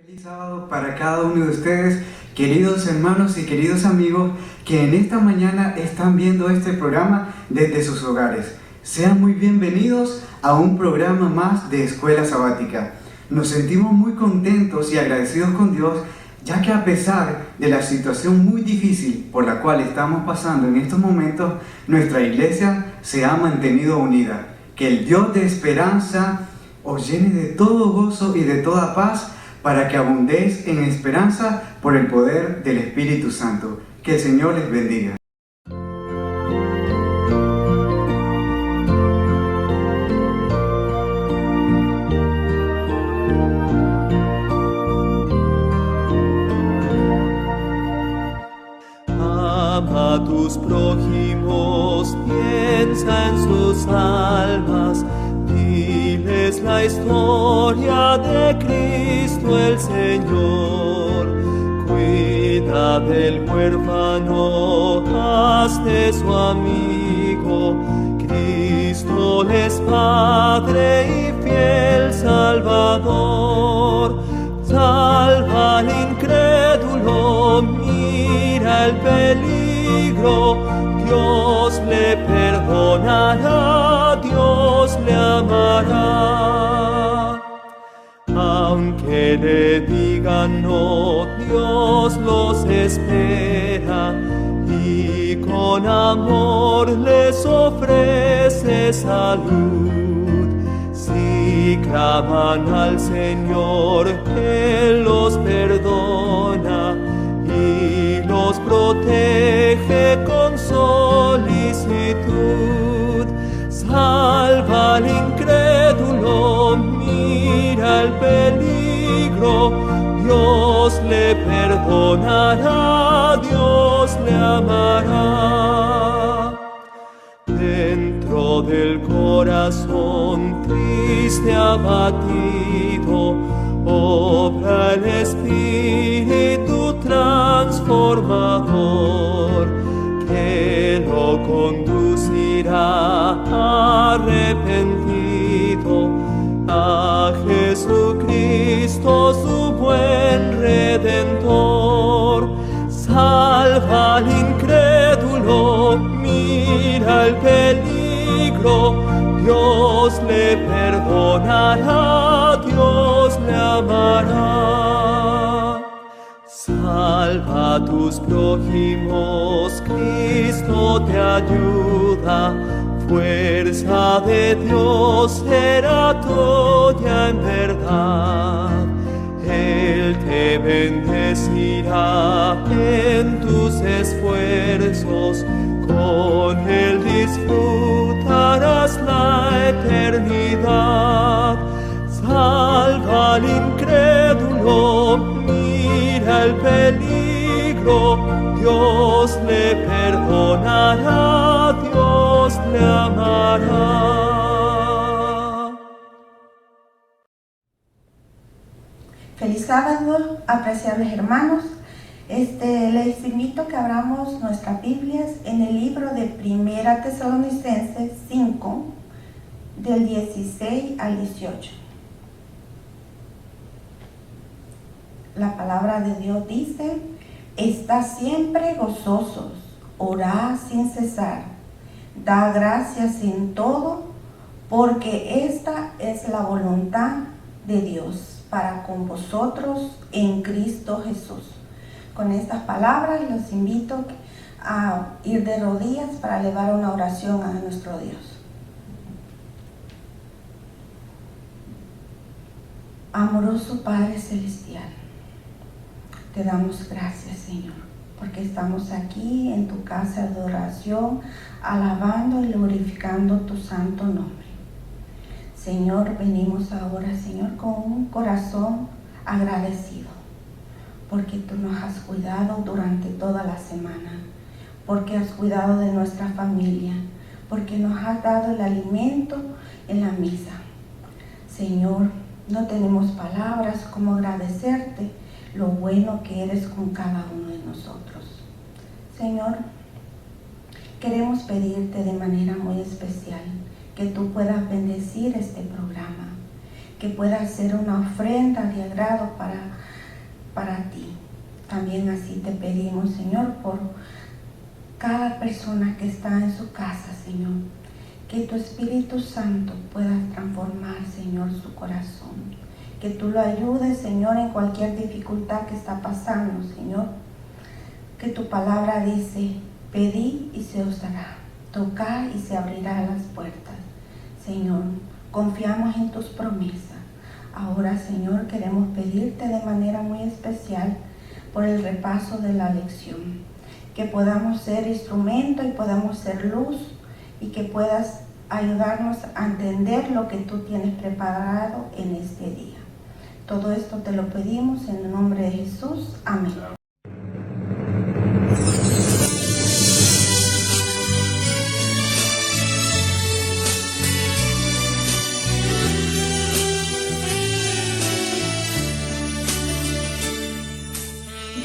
Feliz sábado para cada uno de ustedes, queridos hermanos y queridos amigos que en esta mañana están viendo este programa desde sus hogares. Sean muy bienvenidos a un programa más de Escuela Sabática. Nos sentimos muy contentos y agradecidos con Dios, ya que a pesar de la situación muy difícil por la cual estamos pasando en estos momentos, nuestra iglesia se ha mantenido unida. Que el Dios de esperanza os llene de todo gozo y de toda paz, para que abundéis en esperanza por el poder del Espíritu Santo. Que el Señor les bendiga. Ama a tus prójimos, piensa en sus almas, diles la historia de Cristo el Señor. Cuida del huérfano, hazte su amigo. Cristo es Padre y fiel Salvador. Salva al incrédulo, mira el peligro. Dios le perdonará, Dios le amará. Aunque le digan no, Dios los espera y con amor les ofrece salud. Si claman al Señor, Él los perdona y los protege con solicitud. Salva al incrédulo, mira el peligro. Dios le perdonará, Dios le amará. Dentro del corazón triste abatido, obra el Espíritu transformador, que lo conducirá arrepentido a Jesucristo, su buen Redentor. Salva al incrédulo, mira el peligro. Dios le perdonará, Dios le amará. Salva a tus prójimos, Cristo te ayuda. Fuerza de Dios será tuya en verdad. Él te bendecirá en tus esfuerzos. Con Él disfrutarás la eternidad. Salva al incrédulo, mira el peligro. Dios le perdonará, Dios le amará. Feliz sábado, apreciables hermanos. Les invito a que abramos nuestras Biblias en el libro de 1 Tesalonicenses 5, del 16 al 18. La palabra de Dios dice: estad siempre gozosos, orad sin cesar, da gracias en todo, porque esta es la voluntad de Dios para con vosotros en Cristo Jesús. Con estas palabras los invito a ir de rodillas para elevar una oración a nuestro Dios. Amoroso Padre Celestial, te damos gracias, Señor, porque estamos aquí en tu casa de oración, alabando y glorificando tu santo nombre. Señor, venimos ahora, Señor, con un corazón agradecido, porque tú nos has cuidado durante toda la semana, porque has cuidado de nuestra familia, porque nos has dado el alimento en la mesa. Señor, no tenemos palabras como agradecerte lo bueno que eres con cada uno de nosotros. Señor, queremos pedirte de manera muy especial que tú puedas bendecir este programa, que pueda ser una ofrenda de agrado para para ti. También así te pedimos, Señor, por cada persona que está en su casa, Señor, que tu Espíritu Santo pueda transformar, Señor, su corazón. Que tú lo ayudes, Señor, en cualquier dificultad que está pasando, Señor. Que tu palabra dice, pedid y se os dará, tocad y se abrirá las puertas. Señor, confiamos en tus promesas. Ahora, Señor, queremos pedirte de manera muy especial por el repaso de la lección. Que podamos ser instrumento y podamos ser luz y que puedas ayudarnos a entender lo que tú tienes preparado en este día. Todo esto te lo pedimos en el nombre de Jesús. Amén.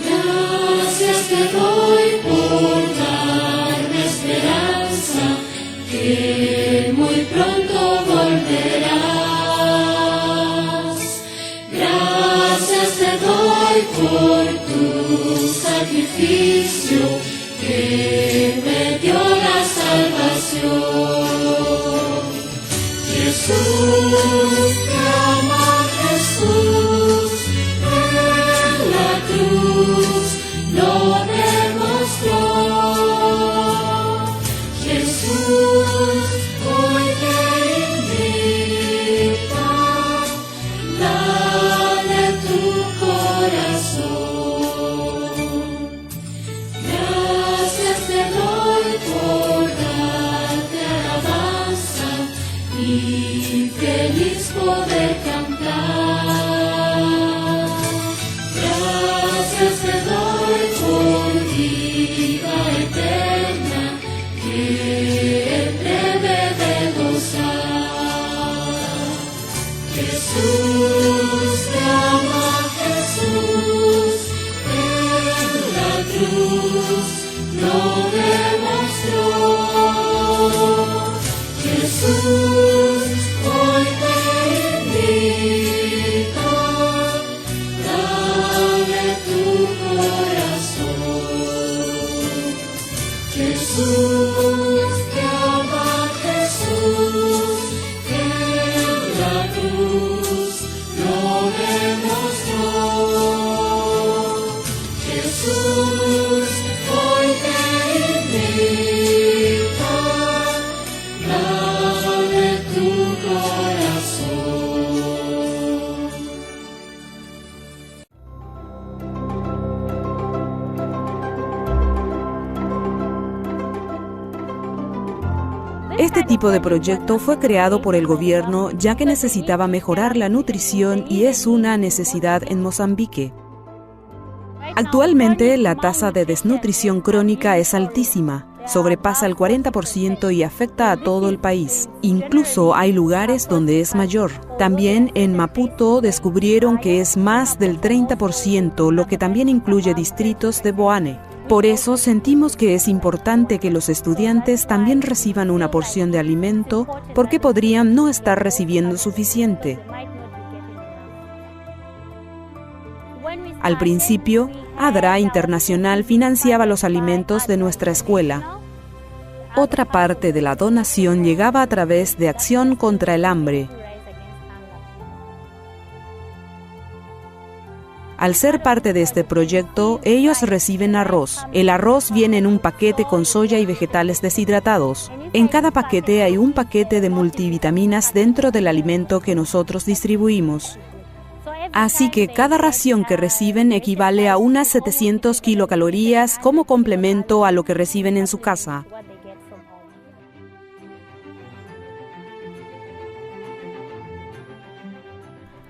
Gracias te doy por darme esperanza, que muy pronto volverás. Gracias te doy por tu sacrificio, que me dio la salvación. Jesús, te ama Jesús, en la cruz lo demostró. Jesús hoy te invita, dale tu corazón. Gracias te doy por darte alabanza y feliz poder cantar. Gracias te doy por vida eterna, que en breve de gozar. Jesús, te ama Jesús, en la cruz lo demostró. Jesús hoy te invita, dale tu corazón. Jesús, te ama Jesús, en la cruz lo demostró. Jesús hoy te invita, dale tu corazón. Este tipo de proyecto fue creado por el gobierno ya que necesitaba mejorar la nutrición y es una necesidad en Mozambique. Actualmente la tasa de desnutrición crónica es altísima, sobrepasa el 40% y afecta a todo el país. Incluso hay lugares donde es mayor. También en Maputo descubrieron que es más del 30%, lo que también incluye distritos de Boane. Por eso sentimos que es importante que los estudiantes también reciban una porción de alimento, porque podrían no estar recibiendo suficiente. Al principio, ADRA Internacional financiaba los alimentos de nuestra escuela. Otra parte de la donación llegaba a través de Acción contra el Hambre. Al ser parte de este proyecto, ellos reciben arroz. El arroz viene en un paquete con soya y vegetales deshidratados. En cada paquete hay un paquete de multivitaminas dentro del alimento que nosotros distribuimos. Así que cada ración que reciben equivale a unas 700 kilocalorías como complemento a lo que reciben en su casa.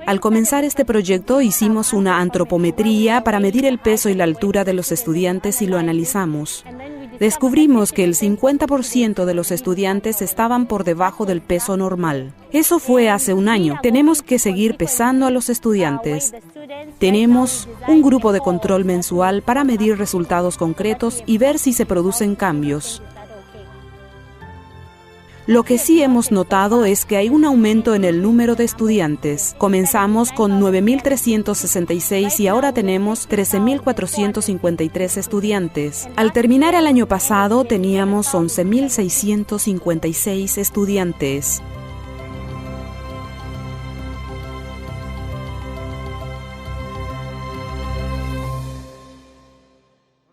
Al comenzar este proyecto hicimos una antropometría para medir el peso y la altura de los estudiantes y lo analizamos. Descubrimos que el 50% de los estudiantes estaban por debajo del peso normal. Eso fue hace un año. Tenemos que seguir pesando a los estudiantes. Tenemos un grupo de control mensual para medir resultados concretos y ver si se producen cambios. Lo que sí hemos notado es que hay un aumento en el número de estudiantes. Comenzamos con 9.366 y ahora tenemos 13.453 estudiantes. Al terminar el año pasado teníamos 11.656 estudiantes.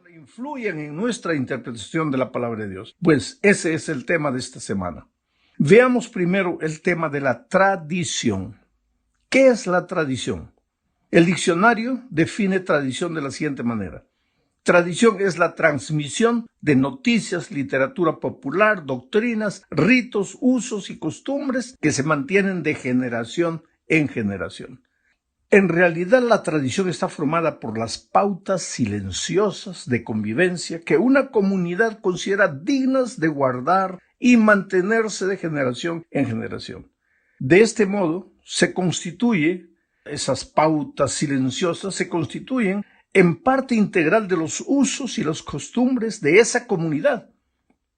Influyen en nuestra interpretación de la palabra de Dios. Pues ese es el tema de esta semana. Veamos primero el tema de la tradición. ¿Qué es la tradición? El diccionario define tradición de la siguiente manera. Tradición es la transmisión de noticias, literatura popular, doctrinas, ritos, usos y costumbres que se mantienen de generación en generación. En realidad, la tradición está formada por las pautas silenciosas de convivencia que una comunidad considera dignas de guardar y mantenerse de generación en generación. De este modo, esas pautas silenciosas se constituyen en parte integral de los usos y las costumbres de esa comunidad,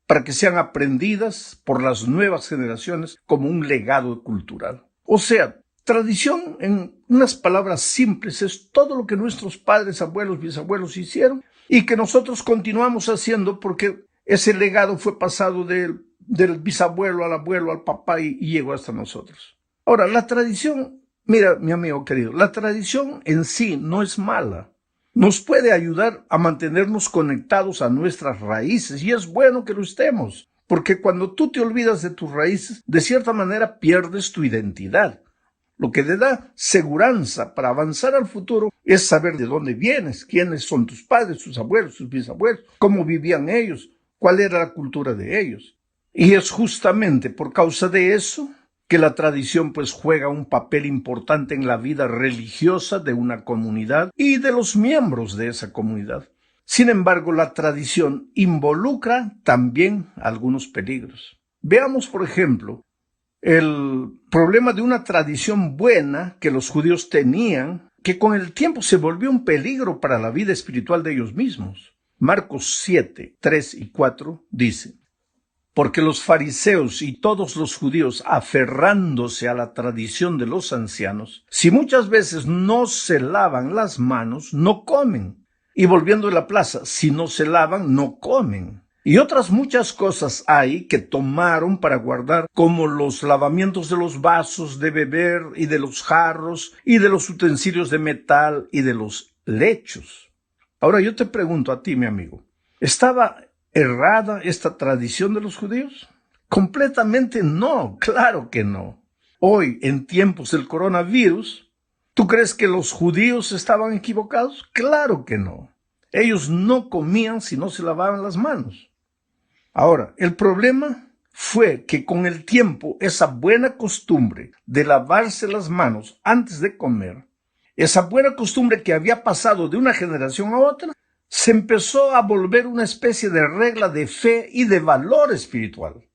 para que sean aprendidas por las nuevas generaciones como un legado cultural. O sea, tradición, en unas palabras simples, es todo lo que nuestros padres, abuelos, bisabuelos hicieron y que nosotros continuamos haciendo porque ese legado fue pasado del bisabuelo al abuelo, al papá y llegó hasta nosotros. Ahora, la tradición, mira, mi amigo querido, la tradición en sí no es mala. Nos puede ayudar a mantenernos conectados a nuestras raíces y es bueno que lo estemos, porque cuando tú te olvidas de tus raíces, de cierta manera pierdes tu identidad. Lo que te da seguranza para avanzar al futuro es saber de dónde vienes, quiénes son tus padres, tus abuelos, tus bisabuelos, cómo vivían ellos, cuál era la cultura de ellos. Y es justamente por causa de eso que la tradición pues juega un papel importante en la vida religiosa de una comunidad y de los miembros de esa comunidad. Sin embargo, la tradición involucra también algunos peligros. Veamos, por ejemplo, el problema de una tradición buena que los judíos tenían, que con el tiempo se volvió un peligro para la vida espiritual de ellos mismos. Marcos 7, 3 y 4 dice: porque los fariseos y todos los judíos, aferrándose a la tradición de los ancianos, si muchas veces no se lavan las manos, no comen. Y volviendo a la plaza, si no se lavan, no comen. Y otras muchas cosas hay que tomaron para guardar, como los lavamientos de los vasos de beber y de los jarros y de los utensilios de metal y de los lechos. Ahora yo te pregunto a ti, mi amigo, ¿estaba errada esta tradición de los judíos? Completamente no, claro que no. Hoy, en tiempos del coronavirus, ¿tú crees que los judíos estaban equivocados? Claro que no. Ellos no comían si no se lavaban las manos. Ahora, el problema fue que con el tiempo esa buena costumbre de lavarse las manos antes de comer, esa buena costumbre que había pasado de una generación a otra, se empezó a volver una especie de regla de fe y de valor espiritual.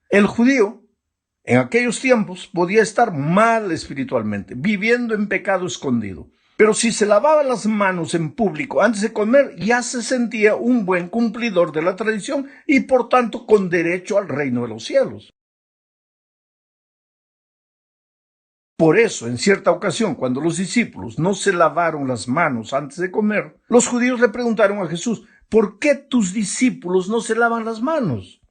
El judío, en aquellos tiempos, podía estar mal espiritualmente, viviendo en pecado escondido. Pero si se lavaba las manos en público antes de comer, ya se sentía un buen cumplidor de la tradición y por tanto con derecho al reino de los cielos. Por eso, en cierta ocasión, cuando los discípulos no se lavaron las manos antes de comer, los judíos le preguntaron a Jesús: ¿por qué tus discípulos no se lavan las manos?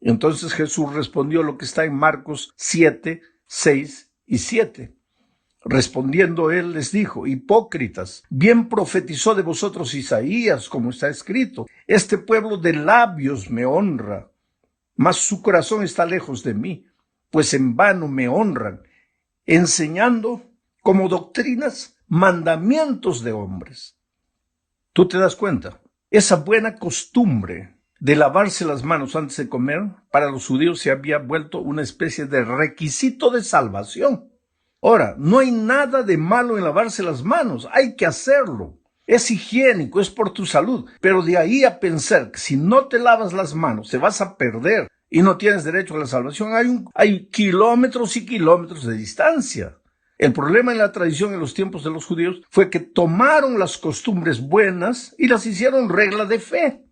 Y entonces Jesús respondió lo que está en Marcos 7, 6 y 7. Respondiendo él les dijo: hipócritas, bien profetizó de vosotros Isaías, como está escrito: este pueblo de labios me honra, mas su corazón está lejos de mí, pues en vano me honran, enseñando como doctrinas mandamientos de hombres. ¿Tú te das cuenta? Esa buena costumbre de lavarse las manos antes de comer, para los judíos se había vuelto una especie de requisito de salvación. Ahora, no hay nada de malo en lavarse las manos, hay que hacerlo. Es higiénico, es por tu salud, pero de ahí a pensar que si no te lavas las manos te vas a perder y no tienes derecho a la salvación, hay kilómetros y kilómetros de distancia. El problema en la tradición en los tiempos de los judíos fue que tomaron las costumbres buenas y las hicieron regla de fe.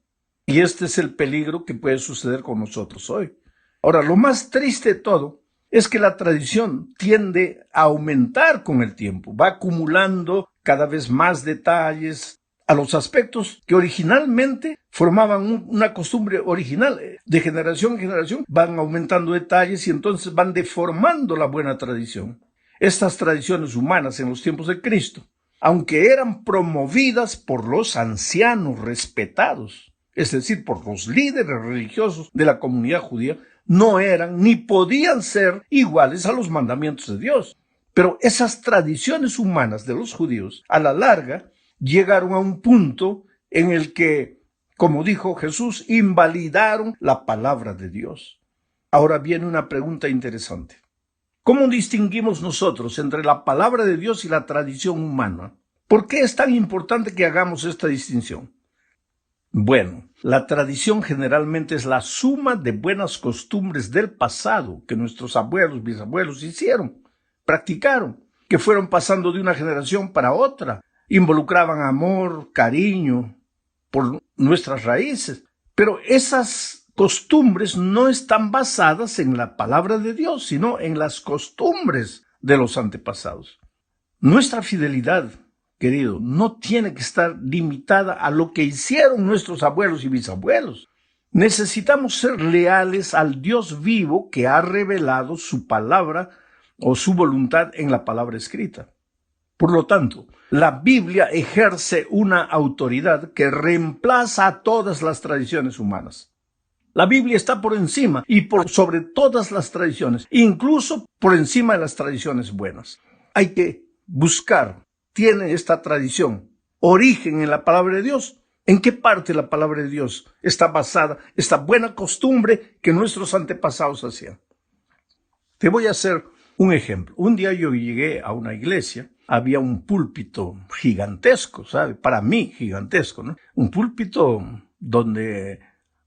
Y este es el peligro que puede suceder con nosotros hoy. Ahora, lo más triste de todo es que la tradición tiende a aumentar con el tiempo, va acumulando cada vez más detalles a los aspectos que originalmente formaban una costumbre original. De generación en generación van aumentando detalles y entonces van deformando la buena tradición. Estas tradiciones humanas en los tiempos de Cristo, aunque eran promovidas por los ancianos respetados, es decir, por los líderes religiosos de la comunidad judía, no eran ni podían ser iguales a los mandamientos de Dios. Pero esas tradiciones humanas de los judíos, a la larga, llegaron a un punto en el que, como dijo Jesús, invalidaron la palabra de Dios. Ahora viene una pregunta interesante. ¿Cómo distinguimos nosotros entre la palabra de Dios y la tradición humana? ¿Por qué es tan importante que hagamos esta distinción? Bueno, la tradición generalmente es la suma de buenas costumbres del pasado que nuestros abuelos, bisabuelos hicieron, practicaron, que fueron pasando de una generación para otra. Involucraban amor, cariño por nuestras raíces. Pero esas costumbres no están basadas en la palabra de Dios, sino en las costumbres de los antepasados. Nuestra fidelidad, querido, no tiene que estar limitada a lo que hicieron nuestros abuelos y bisabuelos. Necesitamos ser leales al Dios vivo que ha revelado su palabra o su voluntad en la palabra escrita. Por lo tanto, la Biblia ejerce una autoridad que reemplaza a todas las tradiciones humanas. La Biblia está por encima y por sobre todas las tradiciones, incluso por encima de las tradiciones buenas. Hay que buscar, ¿tiene esta tradición origen en la palabra de Dios? ¿En qué parte de la palabra de Dios está basada esta buena costumbre que nuestros antepasados hacían? Te voy a hacer un ejemplo. Un día yo llegué a una iglesia, había un púlpito gigantesco, ¿sabe? Para mí gigantesco, ¿no? Un púlpito donde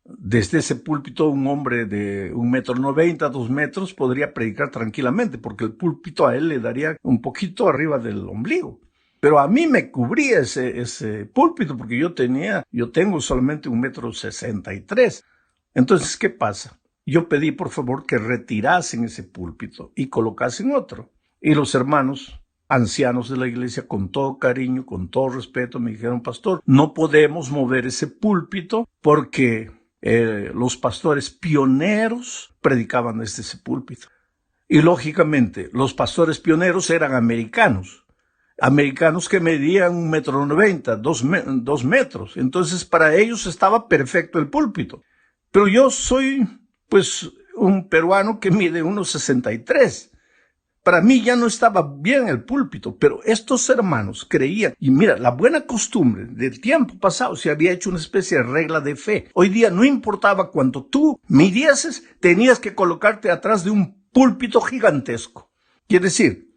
desde ese púlpito un hombre de 1,90 m, 2 metros podría predicar tranquilamente, porque el púlpito a él le daría un poquito arriba del ombligo. Pero a mí me cubría ese púlpito porque yo tengo solamente 1,63 m. Entonces, ¿qué pasa? Yo pedí por favor que retirasen ese púlpito y colocasen otro. Y los hermanos ancianos de la iglesia, con todo cariño, con todo respeto, me dijeron: pastor, no podemos mover ese púlpito porque los pastores pioneros predicaban desde ese púlpito. Y lógicamente, los pastores pioneros eran americanos que medían 1,90 m, 2 metros. Entonces, para ellos estaba perfecto el púlpito. Pero yo soy, pues, un peruano que mide 1,63 m. Para mí ya no estaba bien el púlpito, pero estos hermanos creían. Y mira, la buena costumbre del tiempo pasado se había hecho una especie de regla de fe. Hoy día no importaba cuánto tú midieses, tenías que colocarte atrás de un púlpito gigantesco. Quiere decir,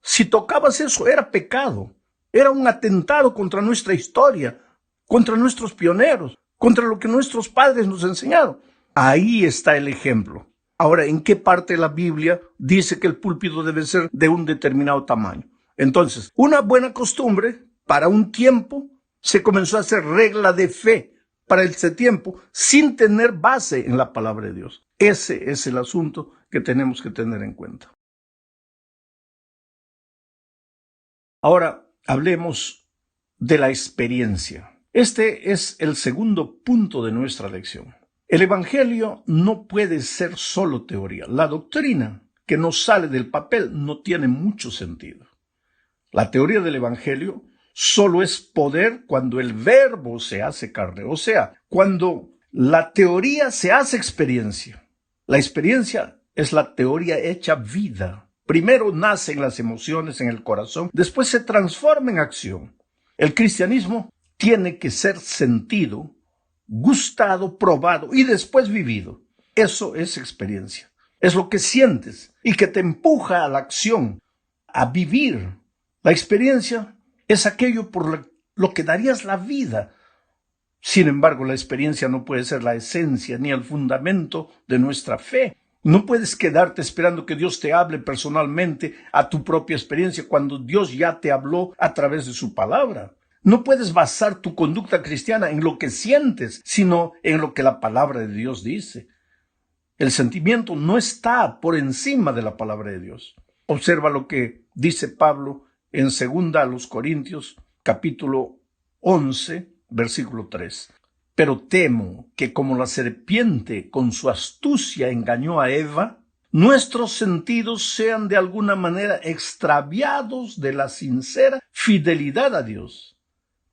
si tocabas eso era pecado, era un atentado contra nuestra historia, contra nuestros pioneros, contra lo que nuestros padres nos enseñaron. Ahí está el ejemplo. Ahora, ¿en qué parte de la Biblia dice que el púlpito debe ser de un determinado tamaño? Entonces, una buena costumbre para un tiempo se comenzó a hacer regla de fe para ese tiempo sin tener base en la palabra de Dios. Ese es el asunto que tenemos que tener en cuenta. Ahora, hablemos de la experiencia. Este es el segundo punto de nuestra lección. El Evangelio no puede ser solo teoría. La doctrina que nos sale del papel no tiene mucho sentido. La teoría del Evangelio solo es poder cuando el verbo se hace carne, o sea, cuando la teoría se hace experiencia. La experiencia es la teoría hecha vida. Primero nacen las emociones en el corazón, después se transforma en acción. El cristianismo tiene que ser sentido, gustado, probado y después vivido. Eso es experiencia. Es lo que sientes y que te empuja a la acción, a vivir. La experiencia es aquello por lo que darías la vida. Sin embargo, la experiencia no puede ser la esencia ni el fundamento de nuestra fe. No puedes quedarte esperando que Dios te hable personalmente a tu propia experiencia cuando Dios ya te habló a través de su palabra. No puedes basar tu conducta cristiana en lo que sientes, sino en lo que la palabra de Dios dice. El sentimiento no está por encima de la palabra de Dios. Observa lo que dice Pablo en 2 Corintios, capítulo 11, versículo 3. Pero temo que como la serpiente con su astucia engañó a Eva, nuestros sentidos sean de alguna manera extraviados de la sincera fidelidad a Dios.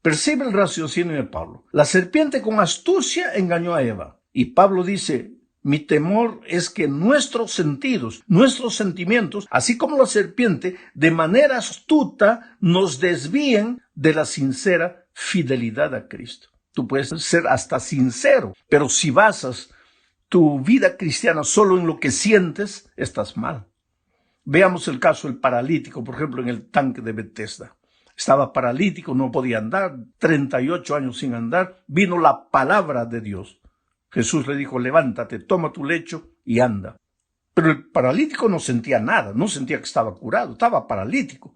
Percibe el raciocinio de Pablo. La serpiente con astucia engañó a Eva. Y Pablo dice, mi temor es que nuestros sentidos, nuestros sentimientos, así como la serpiente, de manera astuta nos desvíen de la sincera fidelidad a Cristo. Tú puedes ser hasta sincero, pero si basas tu vida cristiana solo en lo que sientes, estás mal. Veamos el caso del paralítico, por ejemplo, en el tanque de Bethesda. Estaba paralítico, no podía andar, 38 años sin andar. Vino la palabra de Dios. Jesús le dijo, levántate, toma tu lecho y anda. Pero el paralítico no sentía nada, no sentía que estaba curado, estaba paralítico.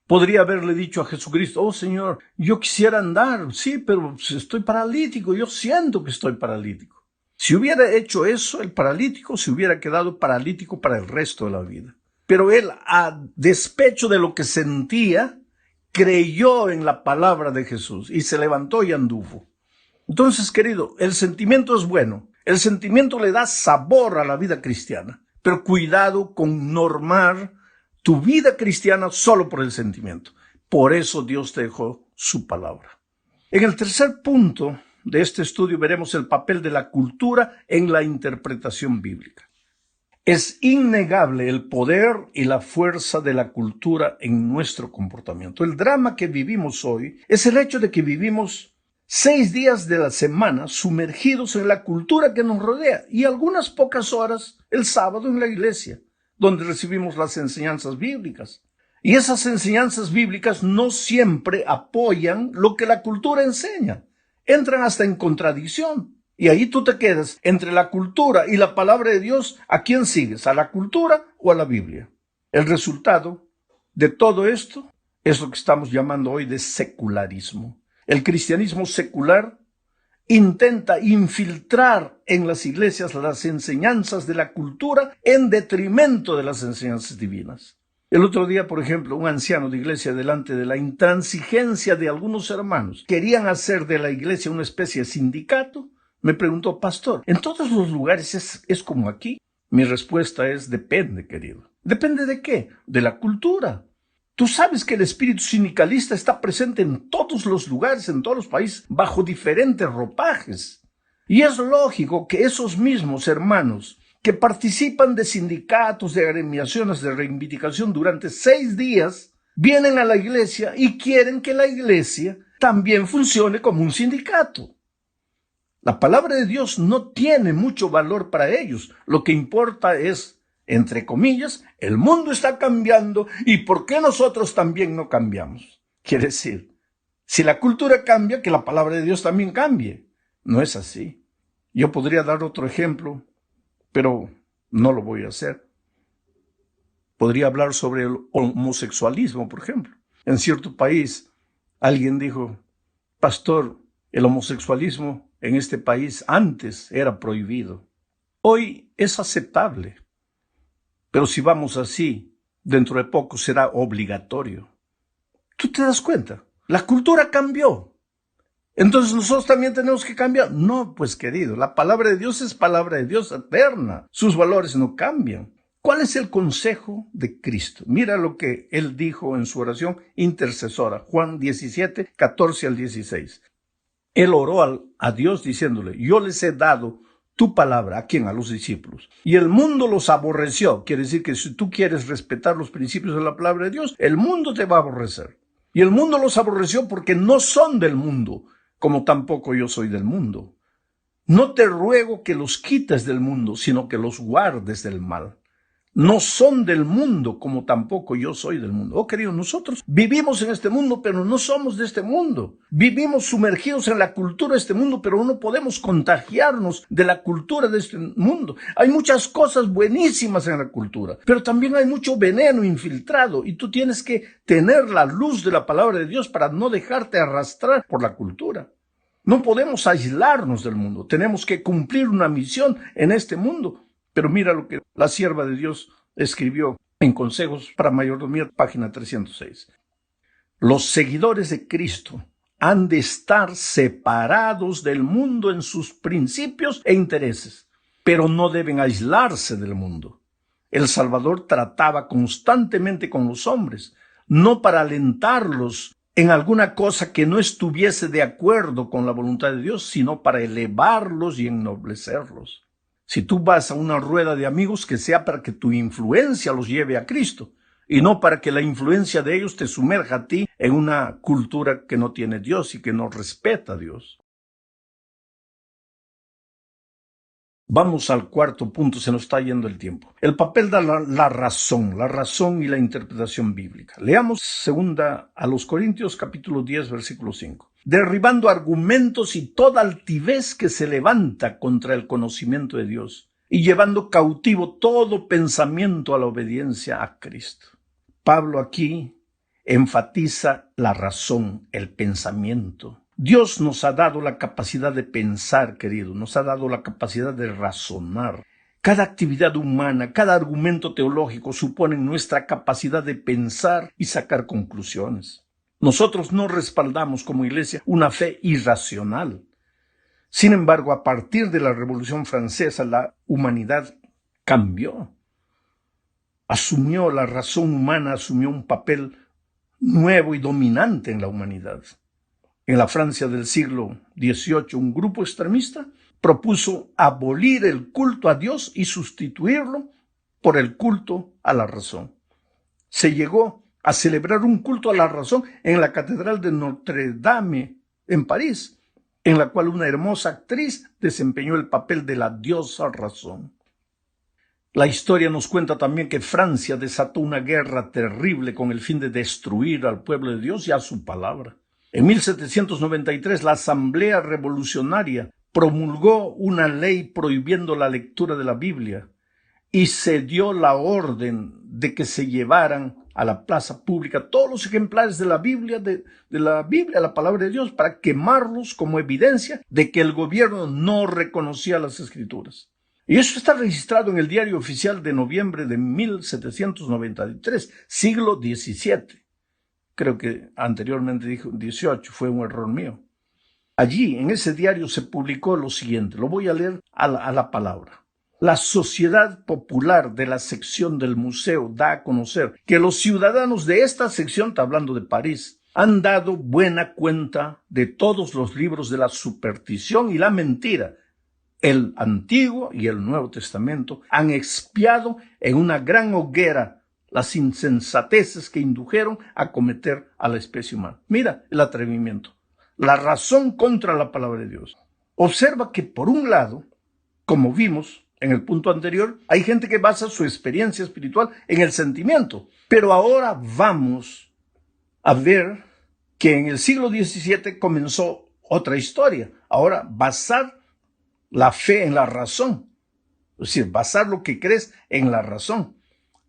Podría haberle dicho a Jesucristo, oh Señor, yo quisiera andar, sí, pero estoy paralítico, yo siento que estoy paralítico. Si hubiera hecho eso, el paralítico se hubiera quedado paralítico para el resto de la vida. Pero él, a despecho de lo que sentía, creyó en la palabra de Jesús y se levantó y anduvo. Entonces, querido, el sentimiento es bueno. El sentimiento le da sabor a la vida cristiana. Pero cuidado con normar tu vida cristiana solo por el sentimiento. Por eso Dios te dejó su palabra. En el tercer punto de este estudio veremos el papel de la cultura en la interpretación bíblica. Es innegable el poder y la fuerza de la cultura en nuestro comportamiento. El drama que vivimos hoy es el hecho de que vivimos 6 días de la semana sumergidos en la cultura que nos rodea y algunas pocas horas el sábado en la iglesia, donde recibimos las enseñanzas bíblicas. Y esas enseñanzas bíblicas no siempre apoyan lo que la cultura enseña. Entran hasta en contradicción. Y ahí tú te quedas entre la cultura y la palabra de Dios. ¿A quién sigues? ¿A la cultura o a la Biblia? El resultado de todo esto es lo que estamos llamando hoy de secularismo. El cristianismo secular intenta infiltrar en las iglesias las enseñanzas de la cultura en detrimento de las enseñanzas divinas. El otro día, por ejemplo, un anciano de iglesia, delante de la intransigencia de algunos hermanos, querían hacer de la iglesia una especie de sindicato. Me preguntó, pastor, ¿en todos los lugares es como aquí? Mi respuesta es, depende, querido. ¿Depende de qué? De la cultura. Tú sabes que el espíritu sindicalista está presente en todos los lugares, en todos los países, bajo diferentes ropajes. Y es lógico que esos mismos hermanos que participan de sindicatos, de agremiaciones, de reivindicación durante 6 días, vienen a la iglesia y quieren que la iglesia también funcione como un sindicato. La palabra de Dios no tiene mucho valor para ellos. Lo que importa es, entre comillas, el mundo está cambiando y ¿por qué nosotros también no cambiamos? Quiere decir, si la cultura cambia, que la palabra de Dios también cambie. No es así. Yo podría dar otro ejemplo, pero no lo voy a hacer. Podría hablar sobre el homosexualismo, por ejemplo. En cierto país, alguien dijo, pastor, el homosexualismo en este país antes era prohibido. Hoy es aceptable. Pero si vamos así, dentro de poco será obligatorio. ¿Tú te das cuenta? La cultura cambió. Entonces nosotros también tenemos que cambiar. No, pues querido, la palabra de Dios es palabra de Dios eterna. Sus valores no cambian. ¿Cuál es el consejo de Cristo? Mira lo que Él dijo en su oración intercesora, Juan 17, 14 al 16. Él oró a Dios diciéndole, yo les he dado tu palabra. ¿A quién? A los discípulos. Y el mundo los aborreció. Quiere decir que si tú quieres respetar los principios de la palabra de Dios, el mundo te va a aborrecer. Y el mundo los aborreció porque no son del mundo, como tampoco yo soy del mundo. No te ruego que los quites del mundo, sino que los guardes del mal. No son del mundo, como tampoco yo soy del mundo. Oh, querido, nosotros vivimos en este mundo, pero no somos de este mundo. Vivimos sumergidos en la cultura de este mundo, pero no podemos contagiarnos de la cultura de este mundo. Hay muchas cosas buenísimas en la cultura, pero también hay mucho veneno infiltrado, y tú tienes que tener la luz de la palabra de Dios para no dejarte arrastrar por la cultura. No podemos aislarnos del mundo. Tenemos que cumplir una misión en este mundo. Pero mira lo que la sierva de Dios escribió en Consejos para Mayordomía, página 306. Los seguidores de Cristo han de estar separados del mundo en sus principios e intereses, pero no deben aislarse del mundo. El Salvador trataba constantemente con los hombres, no para alentarlos en alguna cosa que no estuviese de acuerdo con la voluntad de Dios, sino para elevarlos y ennoblecerlos. Si tú vas a una rueda de amigos, que sea para que tu influencia los lleve a Cristo, y no para que la influencia de ellos te sumerja a ti en una cultura que no tiene Dios y que no respeta a Dios. Vamos al cuarto punto, se nos está yendo el tiempo. El papel de la razón y la interpretación bíblica. Leamos 2 a los Corintios, capítulo 10, versículo 5. Derribando argumentos y toda altivez que se levanta contra el conocimiento de Dios, y llevando cautivo todo pensamiento a la obediencia a Cristo. Pablo aquí enfatiza la razón, el pensamiento. Dios nos ha dado la capacidad de pensar, querido, nos ha dado la capacidad de razonar. Cada actividad humana, cada argumento teológico supone nuestra capacidad de pensar y sacar conclusiones. Nosotros no respaldamos como iglesia una fe irracional. Sin embargo, a partir de la Revolución Francesa, la humanidad cambió. La razón humana asumió un papel nuevo y dominante en la humanidad. En la Francia del siglo XVIII, un grupo extremista propuso abolir el culto a Dios y sustituirlo por el culto a la razón. Se llegó a celebrar un culto a la razón en la Catedral de Notre Dame, en París, en la cual una hermosa actriz desempeñó el papel de la diosa razón. La historia nos cuenta también que Francia desató una guerra terrible con el fin de destruir al pueblo de Dios y a su palabra. En 1793, la Asamblea Revolucionaria promulgó una ley prohibiendo la lectura de la Biblia y se dio la orden de que se llevaran a la plaza pública todos los ejemplares de la Biblia, la palabra de Dios, para quemarlos como evidencia de que el gobierno no reconocía las Escrituras. Y eso está registrado en el Diario Oficial de noviembre de 1793, siglo XVII. Creo que anteriormente dijo 18, fue un error mío. Allí, en ese diario, se publicó lo siguiente, lo voy a leer a la palabra. La Sociedad Popular de la sección del museo da a conocer que los ciudadanos de esta sección, está hablando de París, han dado buena cuenta de todos los libros de la superstición y la mentira. El Antiguo y el Nuevo Testamento han expiado en una gran hoguera las insensateces que indujeron a cometer a la especie humana. Mira el atrevimiento. La razón contra la palabra de Dios. Observa que por un lado, como vimos en el punto anterior, hay gente que basa su experiencia espiritual en el sentimiento. Pero ahora vamos a ver que en el siglo XVII comenzó otra historia. Ahora, basar la fe en la razón. Es decir, basar lo que crees en la razón.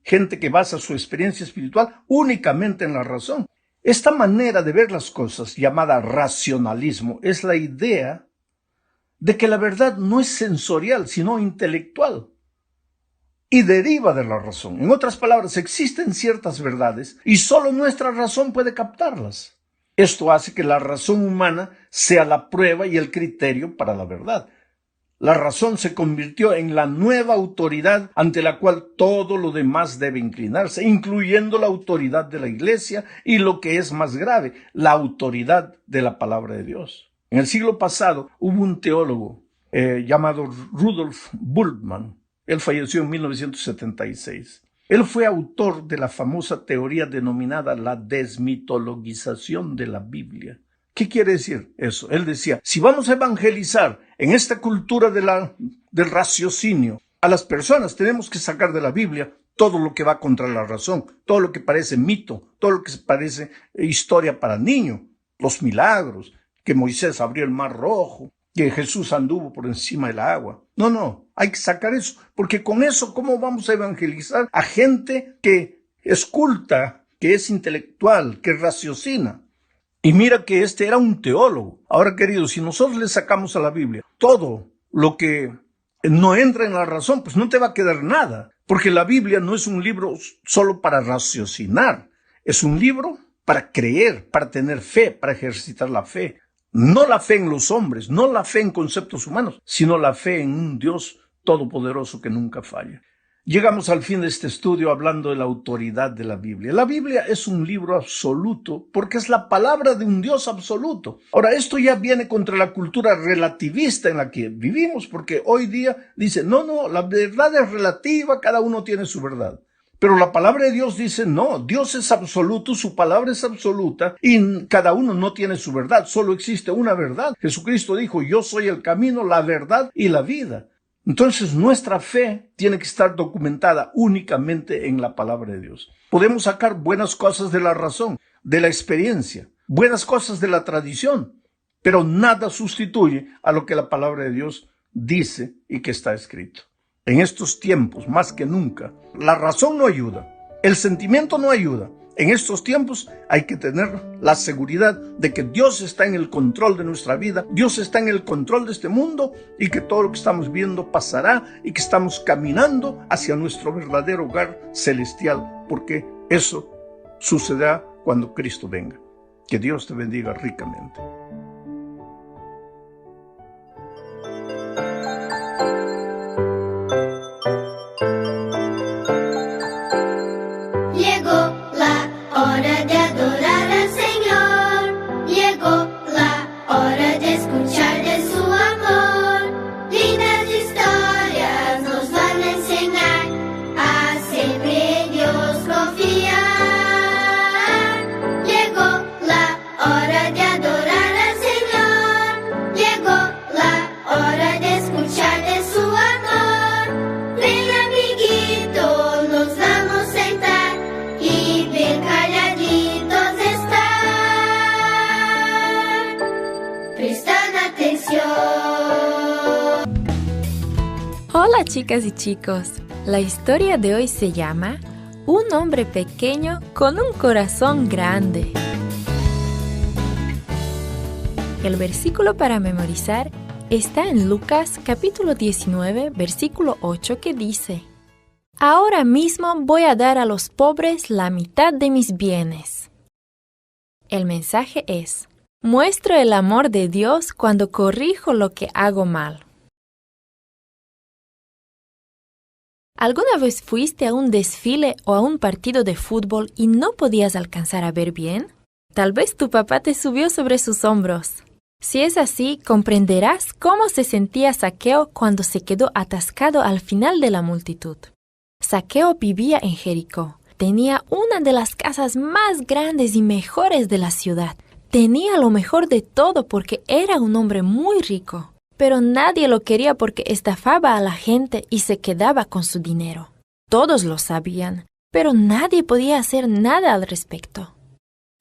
Gente que basa su experiencia espiritual únicamente en la razón. Esta manera de ver las cosas, llamada racionalismo, es la idea de que la verdad no es sensorial, sino intelectual, y deriva de la razón. En otras palabras, existen ciertas verdades y solo nuestra razón puede captarlas. Esto hace que la razón humana sea la prueba y el criterio para la verdad. La razón se convirtió en la nueva autoridad ante la cual todo lo demás debe inclinarse, incluyendo la autoridad de la Iglesia y, lo que es más grave, la autoridad de la palabra de Dios. En el siglo pasado hubo un teólogo llamado Rudolf Bultmann. Él falleció en 1976. Él fue autor de la famosa teoría denominada la desmitologización de la Biblia. ¿Qué quiere decir eso? Él decía, si vamos a evangelizar en esta cultura del raciocinio a las personas, tenemos que sacar de la Biblia todo lo que va contra la razón, todo lo que parece mito, todo lo que parece historia para niños, los milagros, que Moisés abrió el mar rojo, que Jesús anduvo por encima del agua. No, hay que sacar eso, porque con eso, ¿cómo vamos a evangelizar a gente que es culta, que es intelectual, que raciocina? Y mira que este era un teólogo. Ahora, queridos, si nosotros le sacamos a la Biblia todo lo que no entra en la razón, pues no te va a quedar nada. Porque la Biblia no es un libro solo para raciocinar. Es un libro para creer, para tener fe, para ejercitar la fe. No la fe en los hombres, no la fe en conceptos humanos, sino la fe en un Dios todopoderoso que nunca falla. Llegamos al fin de este estudio hablando de la autoridad de la Biblia. La Biblia es un libro absoluto porque es la palabra de un Dios absoluto. Ahora, esto ya viene contra la cultura relativista en la que vivimos, porque hoy día dice, no, la verdad es relativa, cada uno tiene su verdad. Pero la palabra de Dios dice, no, Dios es absoluto, su palabra es absoluta y cada uno no tiene su verdad, solo existe una verdad. Jesucristo dijo, yo soy el camino, la verdad y la vida. Entonces nuestra fe tiene que estar documentada únicamente en la palabra de Dios. Podemos sacar buenas cosas de la razón, de la experiencia, buenas cosas de la tradición, pero nada sustituye a lo que la palabra de Dios dice y que está escrito. En estos tiempos, más que nunca, la razón no ayuda, el sentimiento no ayuda. En estos tiempos hay que tener la seguridad de que Dios está en el control de nuestra vida, Dios está en el control de este mundo y que todo lo que estamos viendo pasará y que estamos caminando hacia nuestro verdadero hogar celestial, porque eso sucederá cuando Cristo venga. Que Dios te bendiga ricamente. Hola chicas y chicos, la historia de hoy se llama Un hombre pequeño con un corazón grande. El versículo para memorizar está en Lucas capítulo 19, versículo 8 que dice: Ahora mismo voy a dar a los pobres la mitad de mis bienes. El mensaje es: muestro el amor de Dios cuando corrijo lo que hago mal. ¿Alguna vez fuiste a un desfile o a un partido de fútbol y no podías alcanzar a ver bien? Tal vez tu papá te subió sobre sus hombros. Si es así, comprenderás cómo se sentía Zaqueo cuando se quedó atascado al final de la multitud. Zaqueo vivía en Jericó. Tenía una de las casas más grandes y mejores de la ciudad. Tenía lo mejor de todo porque era un hombre muy rico. Pero nadie lo quería porque estafaba a la gente y se quedaba con su dinero. Todos lo sabían, pero nadie podía hacer nada al respecto.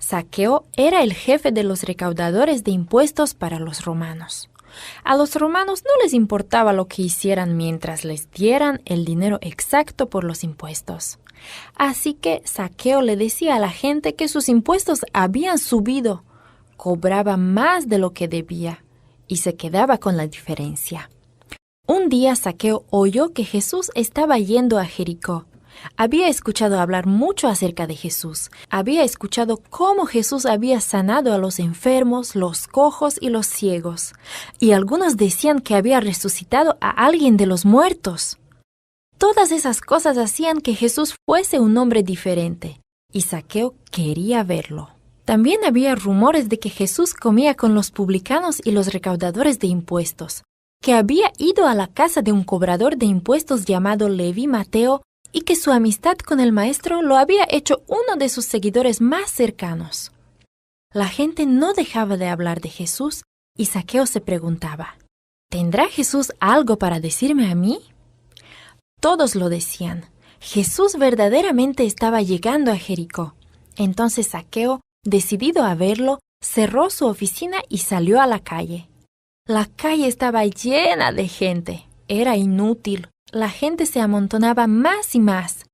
Zaqueo era el jefe de los recaudadores de impuestos para los romanos. A los romanos no les importaba lo que hicieran mientras les dieran el dinero exacto por los impuestos. Así que Zaqueo le decía a la gente que sus impuestos habían subido, cobraba más de lo que debía y se quedaba con la diferencia. Un día Zaqueo oyó que Jesús estaba yendo a Jericó. Había escuchado hablar mucho acerca de Jesús. Había escuchado cómo Jesús había sanado a los enfermos, los cojos y los ciegos. Y algunos decían que había resucitado a alguien de los muertos. Todas esas cosas hacían que Jesús fuese un hombre diferente. Y Zaqueo quería verlo. También había rumores de que Jesús comía con los publicanos y los recaudadores de impuestos, que había ido a la casa de un cobrador de impuestos llamado Leví Mateo y que su amistad con el maestro lo había hecho uno de sus seguidores más cercanos. La gente no dejaba de hablar de Jesús y Zaqueo se preguntaba: ¿tendrá Jesús algo para decirme a mí? Todos lo decían. Jesús verdaderamente estaba llegando a Jericó. Entonces Zaqueo, decidido a verlo, cerró su oficina y salió a la calle. La calle estaba llena de gente. Era inútil. La gente se amontonaba más y más.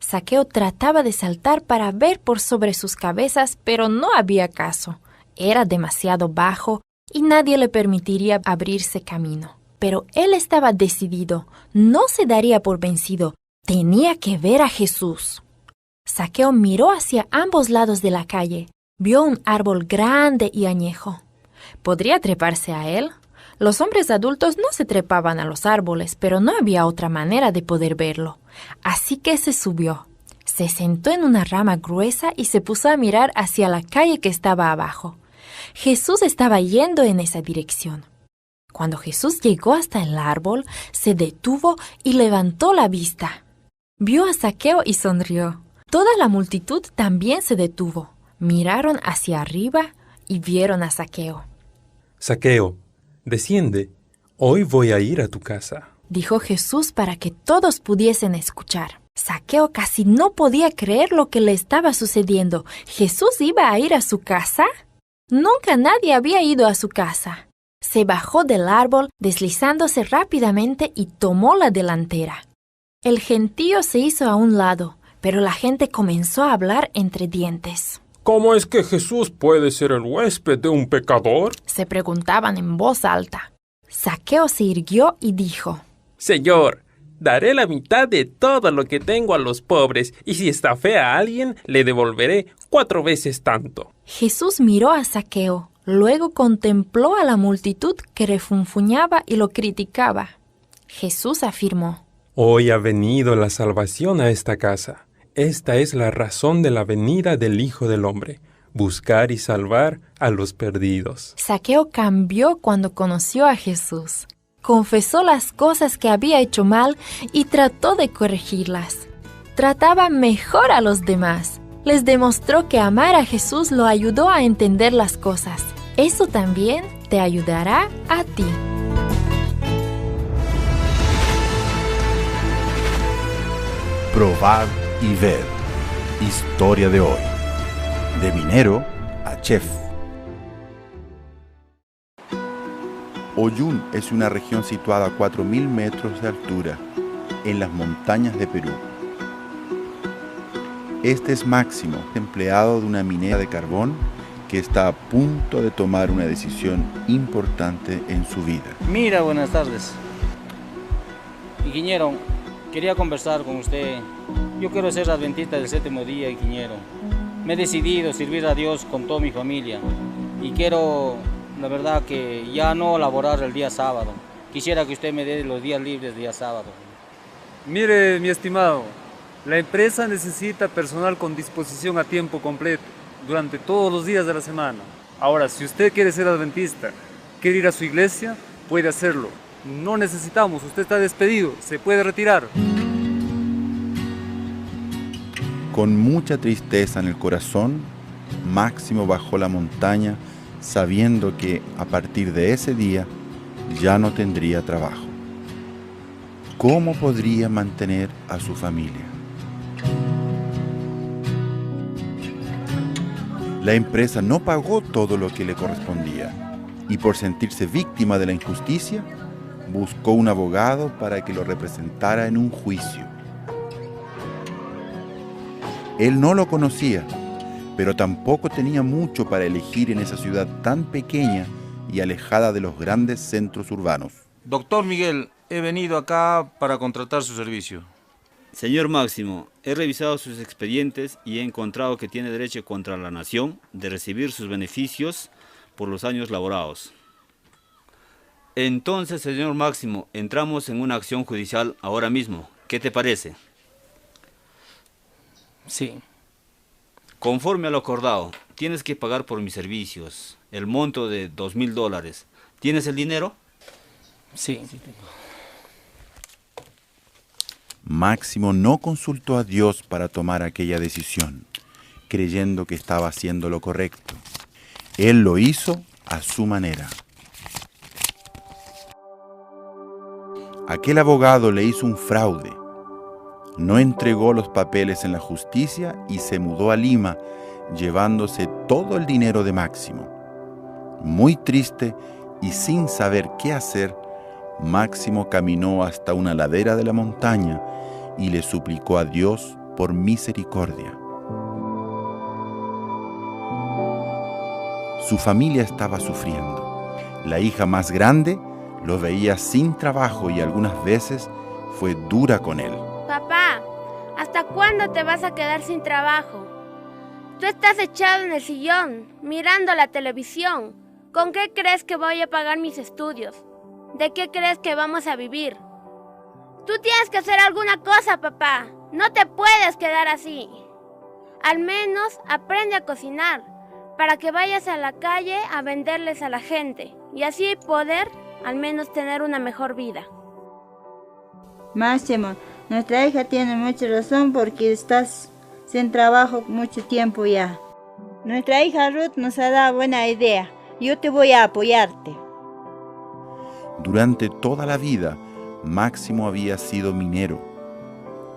Zaqueo trataba de saltar para ver por sobre sus cabezas, pero no había caso. Era demasiado bajo y nadie le permitiría abrirse camino. pero él estaba decidido, no se daría por vencido, tenía que ver a Jesús. Zaqueo miró hacia ambos lados de la calle, vio un árbol grande y añejo. ¿Podría treparse a él? Los hombres adultos no se trepaban a los árboles, pero no había otra manera de poder verlo. Así que se subió. Se sentó en una rama gruesa y se puso a mirar hacia la calle que estaba abajo. Jesús estaba yendo en esa dirección. Cuando Jesús llegó hasta el árbol, se detuvo y levantó la vista. Vio a Zaqueo y sonrió. Toda la multitud también se detuvo. Miraron hacia arriba y vieron a Zaqueo. Zaqueo, desciende, hoy voy a ir a tu casa, dijo Jesús para que todos pudiesen escuchar. Zaqueo casi no podía creer lo que le estaba sucediendo. ¿Jesús iba a ir a su casa? Nunca nadie había ido a su casa. Se bajó del árbol, deslizándose rápidamente y tomó la delantera. El gentío se hizo a un lado, pero la gente comenzó a hablar entre dientes. ¿Cómo es que Jesús puede ser el huésped de un pecador?, se preguntaban en voz alta. Zaqueo se irguió y dijo: Señor, daré la mitad de todo lo que tengo a los pobres, y si estafé a alguien, le devolveré 4 veces tanto. Jesús miró a Zaqueo, luego contempló a la multitud que refunfuñaba y lo criticaba. Jesús afirmó: Hoy ha venido la salvación a esta casa. Esta es la razón de la venida del Hijo del Hombre, buscar y salvar a los perdidos. Zaqueo cambió cuando conoció a Jesús. Confesó las cosas que había hecho mal y trató de corregirlas. Trataba mejor a los demás. Les demostró que amar a Jesús lo ayudó a entender las cosas. Eso también te ayudará a ti. Probar y ver. Historia de hoy. De minero a chef. Oyún es una región situada a 4.000 metros de altura, en las montañas de Perú. Este es Máximo, empleado de una minera de carbón que está a punto de tomar una decisión importante en su vida. Mira, buenas tardes. Ingeniero, quería conversar con usted. Yo quiero ser adventista del 7º día, ingeniero. Me he decidido servir a Dios con toda mi familia y quiero, la verdad, que ya no laborar el día sábado. Quisiera que usted me dé los días libres día sábado. Mire, mi estimado, la empresa necesita personal con disposición a tiempo completo durante todos los días de la semana. Ahora, si usted quiere ser adventista, quiere ir a su iglesia, puede hacerlo. No necesitamos, usted está despedido, se puede retirar. Con mucha tristeza en el corazón, Máximo bajó la montaña sabiendo que a partir de ese día ya no tendría trabajo. ¿Cómo podría mantener a su familia? La empresa no pagó todo lo que le correspondía y por sentirse víctima de la injusticia, buscó un abogado para que lo representara en un juicio. Él no lo conocía, pero tampoco tenía mucho para elegir en esa ciudad tan pequeña y alejada de los grandes centros urbanos. Doctor Miguel, he venido acá para contratar su servicio. Señor Máximo, he revisado sus expedientes y he encontrado que tiene derecho contra la nación de recibir sus beneficios por los años laborados. Entonces, señor Máximo, entramos en una acción judicial ahora mismo. ¿Qué te parece? Sí. Conforme a lo acordado, tienes que pagar por mis servicios el monto de $2,000. ¿Tienes el dinero? Sí. Máximo no consultó a Dios para tomar aquella decisión, creyendo que estaba haciendo lo correcto. Él lo hizo a su manera. Aquel abogado le hizo un fraude. No entregó los papeles en la justicia y se mudó a Lima, llevándose todo el dinero de Máximo. Muy triste y sin saber qué hacer, Máximo caminó hasta una ladera de la montaña y le suplicó a Dios por misericordia. Su familia estaba sufriendo. La hija más grande lo veía sin trabajo y algunas veces fue dura con él. Papá, ¿hasta cuándo te vas a quedar sin trabajo? Tú estás echado en el sillón, mirando la televisión. ¿Con qué crees que voy a pagar mis estudios? ¿De qué crees que vamos a vivir? Tú tienes que hacer alguna cosa, papá. No te puedes quedar así. Al menos aprende a cocinar, para que vayas a la calle a venderles a la gente y así poder al menos tener una mejor vida. Máximo, nuestra hija tiene mucha razón porque estás sin trabajo mucho tiempo ya. Nuestra hija Ruth nos ha dado buena idea. Yo te voy a apoyarte. Durante toda la vida, Máximo había sido minero.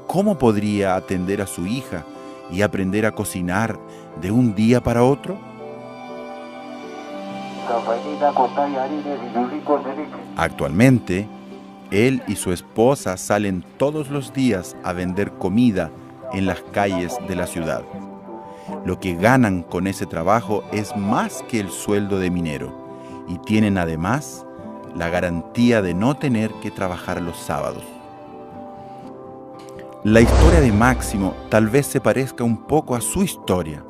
¿Cómo podría atender a su hija y aprender a cocinar de un día para otro? Actualmente, él y su esposa salen todos los días a vender comida en las calles de la ciudad. Lo que ganan con ese trabajo es más que el sueldo de minero y tienen además la garantía de no tener que trabajar los sábados. La historia de Máximo tal vez se parezca un poco a su historia.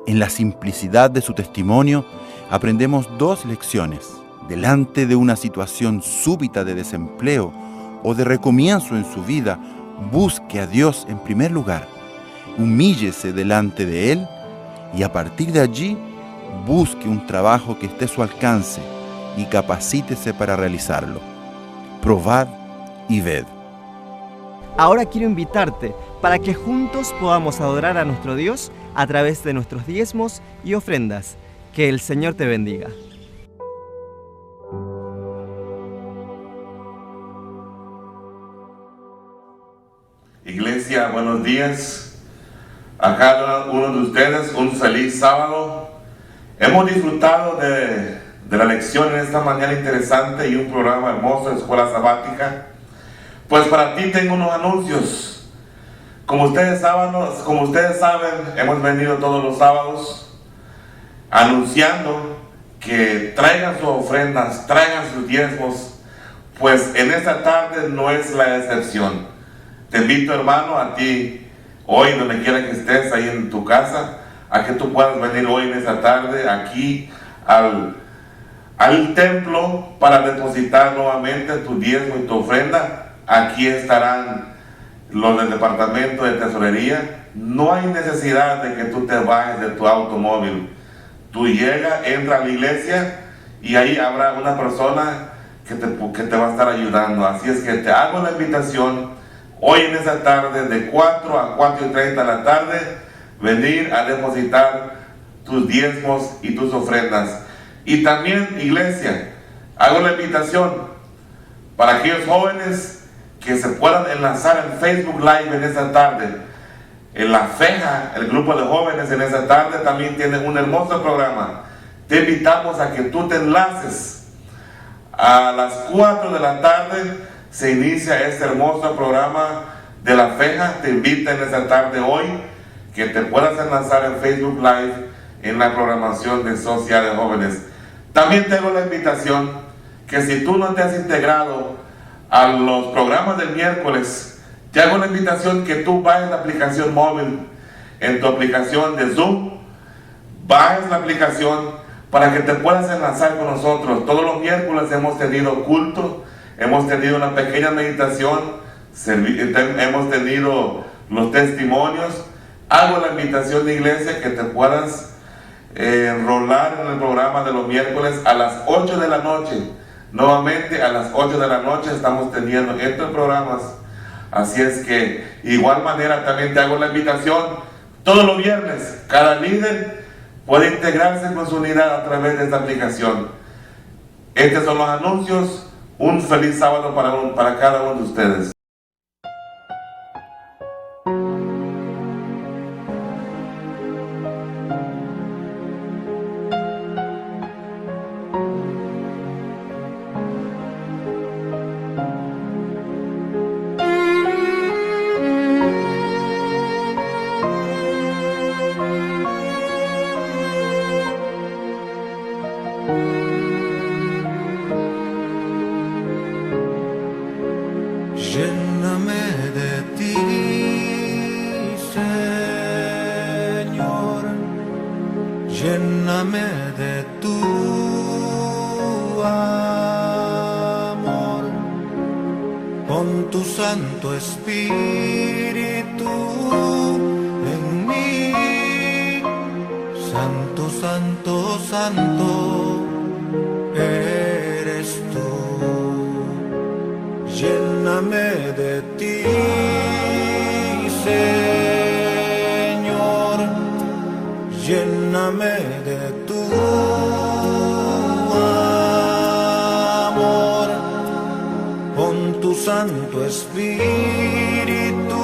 En la simplicidad de su testimonio aprendemos dos lecciones. Delante de una situación súbita de desempleo o de recomienzo en su vida, busque a Dios en primer lugar, humíllese delante de Él y a partir de allí busque un trabajo que esté a su alcance y capacítese para realizarlo. Probad y ved. Ahora quiero invitarte para que juntos podamos adorar a nuestro Dios a través de nuestros diezmos y ofrendas. Que el Señor te bendiga. Iglesia, buenos días. A cada uno de ustedes un feliz sábado. Hemos disfrutado de la lección en esta mañana interesante y un programa hermoso de Escuela Sabática. Pues para ti tengo unos anuncios. Como ustedes saben, hemos venido todos los sábados anunciando que traigan sus ofrendas, traigan sus diezmos, pues en esta tarde no es la excepción. Te invito, hermano, a ti hoy, donde quiera que estés, ahí en tu casa, a que tú puedas venir hoy en esta tarde aquí al templo para depositar nuevamente tu diezmo y tu ofrenda. Aquí estarán los del departamento de tesorería. No hay necesidad de que tú te bajes de tu automóvil. Tú llegas, entra a la iglesia y ahí habrá una persona que te va a estar ayudando. Así es que te hago la invitación hoy en esa tarde de 4 a 4:30 de la tarde, venir a depositar tus diezmos y tus ofrendas. Y también, iglesia, hago la invitación para aquellos jóvenes que se puedan enlazar en Facebook Live en esa tarde. En La Feja, el grupo de jóvenes en esa tarde también tiene un hermoso programa. Te invitamos a que tú te enlaces. A las 4 de la tarde se inicia este hermoso programa de La Feja. Te invita en esa tarde hoy que te puedas enlazar en Facebook Live en la programación de Sociedad de Jóvenes. También tengo la invitación que si tú no te has integrado a los programas del miércoles, te hago la invitación que tú bajes la aplicación móvil, en tu aplicación de Zoom, bajes la aplicación para que te puedas enlazar con nosotros. Todos los miércoles hemos tenido culto, hemos tenido una pequeña meditación, hemos tenido los testimonios. Hago la invitación de iglesia que te puedas enrolar en el programa de los miércoles a las 8 de la noche. Nuevamente a las 8 de la noche estamos teniendo estos programas. Así es que, igual manera, también te hago la invitación, todos los viernes, cada líder puede integrarse con su unidad a través de esta aplicación. Estos son los anuncios. Un feliz sábado para cada uno de ustedes. lléname de tu amor, pon tu Santo Espíritu en mí. Santo, Santo, Santo eres tú. Lléname de ti, Señor, lléname de tu amor, pon tu Santo Espíritu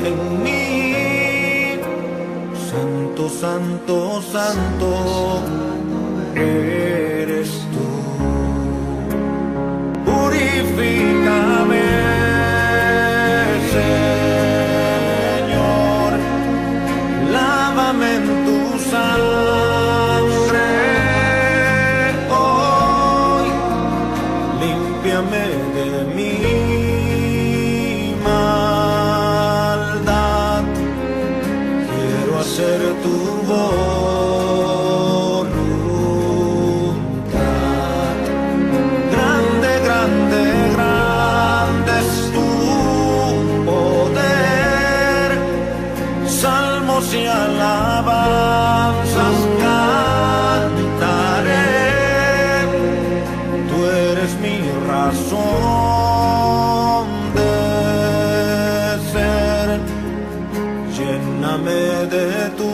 en mí. Santo, Santo, Santo eres tú. Purifícame, Señor, lávame en tu sangre hoy, límpiame de mi maldad, quiero hacer tu voluntad. Grande, grande, grande es tu poder, salmos y alabanzas cantaré, tú eres mi razón de ser, lléname de tu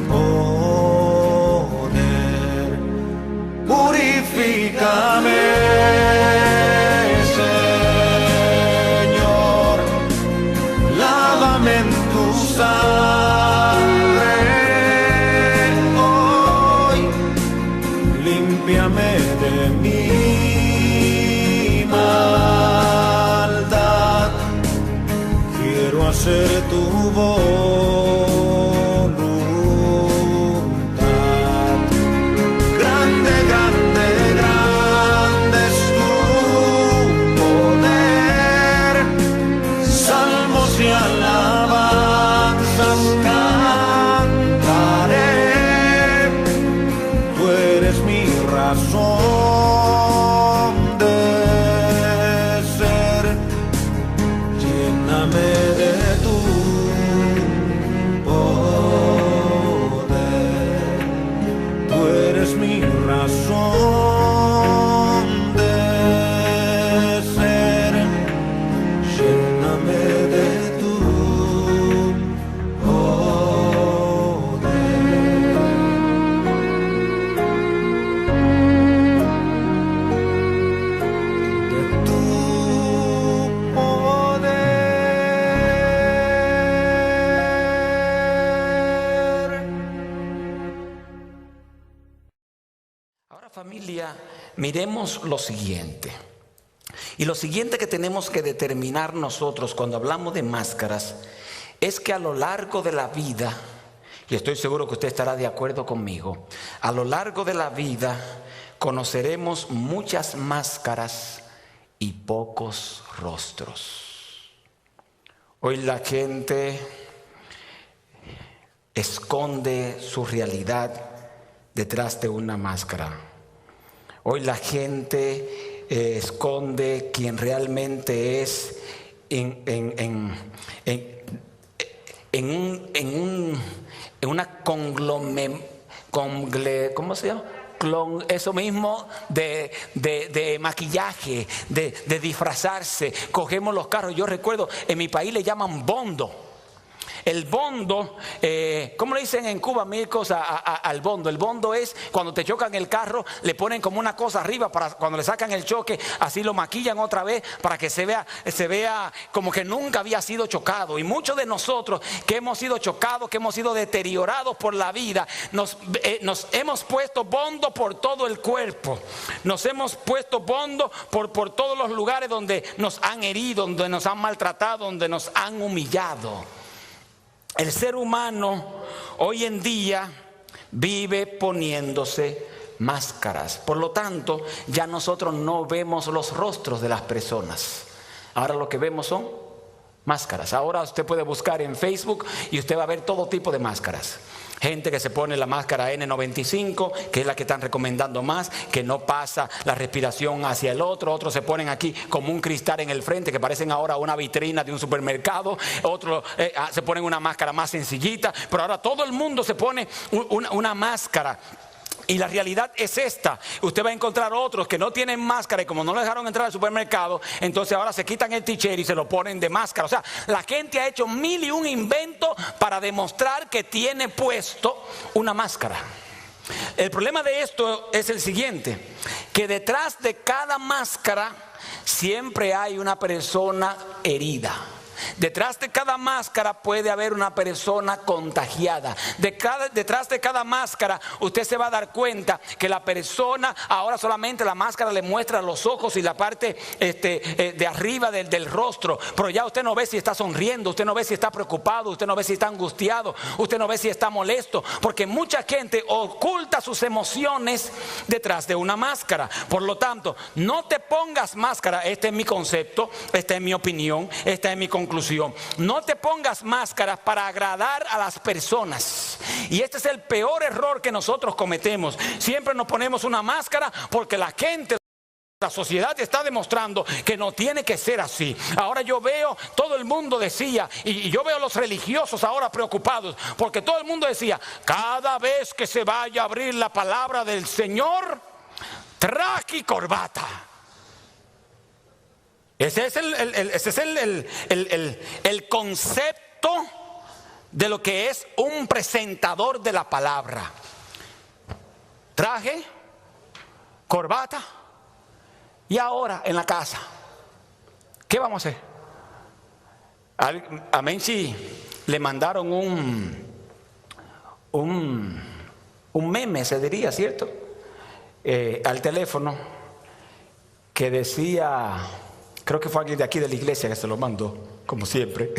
poder, purifícame, Señor, lávame en tu sangre hoy, límpiame de mi maldad, quiero hacer tu voluntad. Grande, grande, grande es tu poder, salmos y alabanzas cantaré, tú eres mi razón de ser, lléname de tu poder, tú eres mi razón de ser, lléname de tu Familia, miremos lo siguiente. Y lo siguiente que tenemos que determinar nosotros cuando hablamos de máscaras es que a lo largo de la vida, y estoy seguro que usted estará de acuerdo conmigo, a lo largo de la vida conoceremos muchas máscaras y pocos rostros. Hoy la gente esconde su realidad detrás de una máscara. Hoy la gente esconde quién realmente es en una ¿cómo se llama? Eso mismo de maquillaje, de disfrazarse. Cogemos los carros. Yo recuerdo, en mi país le llaman bondo. El bondo, ¿cómo le dicen en Cuba mil cosas al bondo? El bondo es cuando te chocan el carro, le ponen como una cosa arriba para cuando le sacan el choque, así lo maquillan otra vez para que se vea como que nunca había sido chocado. Y muchos de nosotros que hemos sido chocados, que hemos sido deteriorados por la vida, nos hemos puesto bondo por todo el cuerpo. Nos hemos puesto bondo por todos los lugares donde nos han herido, donde nos han maltratado, donde nos han humillado. El ser humano hoy en día vive poniéndose máscaras. Por lo tanto, ya nosotros no vemos los rostros de las personas. Ahora lo que vemos son Máscaras. Ahora usted puede buscar en Facebook y usted va a ver todo tipo de máscaras. Gente que se pone la máscara N95, que es la que están recomendando más, que no pasa la respiración hacia el otro. Otros se ponen aquí como un cristal en el frente, que parecen ahora una vitrina de un supermercado. Otros se ponen una máscara más sencillita. Pero ahora todo el mundo se pone una máscara. Y la realidad es esta: usted va a encontrar otros que no tienen máscara y como no lo dejaron entrar al supermercado, entonces ahora se quitan el t-shirt y se lo ponen de máscara. O sea, la gente ha hecho 1001 inventos para demostrar que tiene puesto una máscara. El problema de esto es el siguiente: que detrás de cada máscara siempre hay una persona herida. Detrás de cada máscara puede haber una persona contagiada. Detrás de cada máscara usted se va a dar cuenta que la persona, ahora solamente la máscara le muestra los ojos y la parte de arriba del rostro, pero ya usted no ve si está sonriendo, usted no ve si está preocupado, usted no ve si está angustiado, usted no ve si está molesto, porque mucha gente oculta sus emociones detrás de una máscara. Por lo tanto, no te pongas máscara. Este es mi concepto, esta es mi opinión, esta es mi conclusión. No te pongas máscaras para agradar a las personas. Y este es el peor error que nosotros cometemos. Siempre nos ponemos una máscara porque la gente, la sociedad está demostrando que no tiene que ser así. Ahora yo veo, todo el mundo decía, y yo veo a los religiosos ahora preocupados, porque todo el mundo decía: cada vez que se vaya a abrir la palabra del Señor, traje y corbata. Ese es el concepto de lo que es un presentador de la palabra. Traje, corbata. Y ahora en la casa, ¿qué vamos a hacer? A Menchi le mandaron un meme, se diría, ¿cierto? Al teléfono, que decía... Creo que fue alguien de aquí de la iglesia que se lo mandó, como siempre.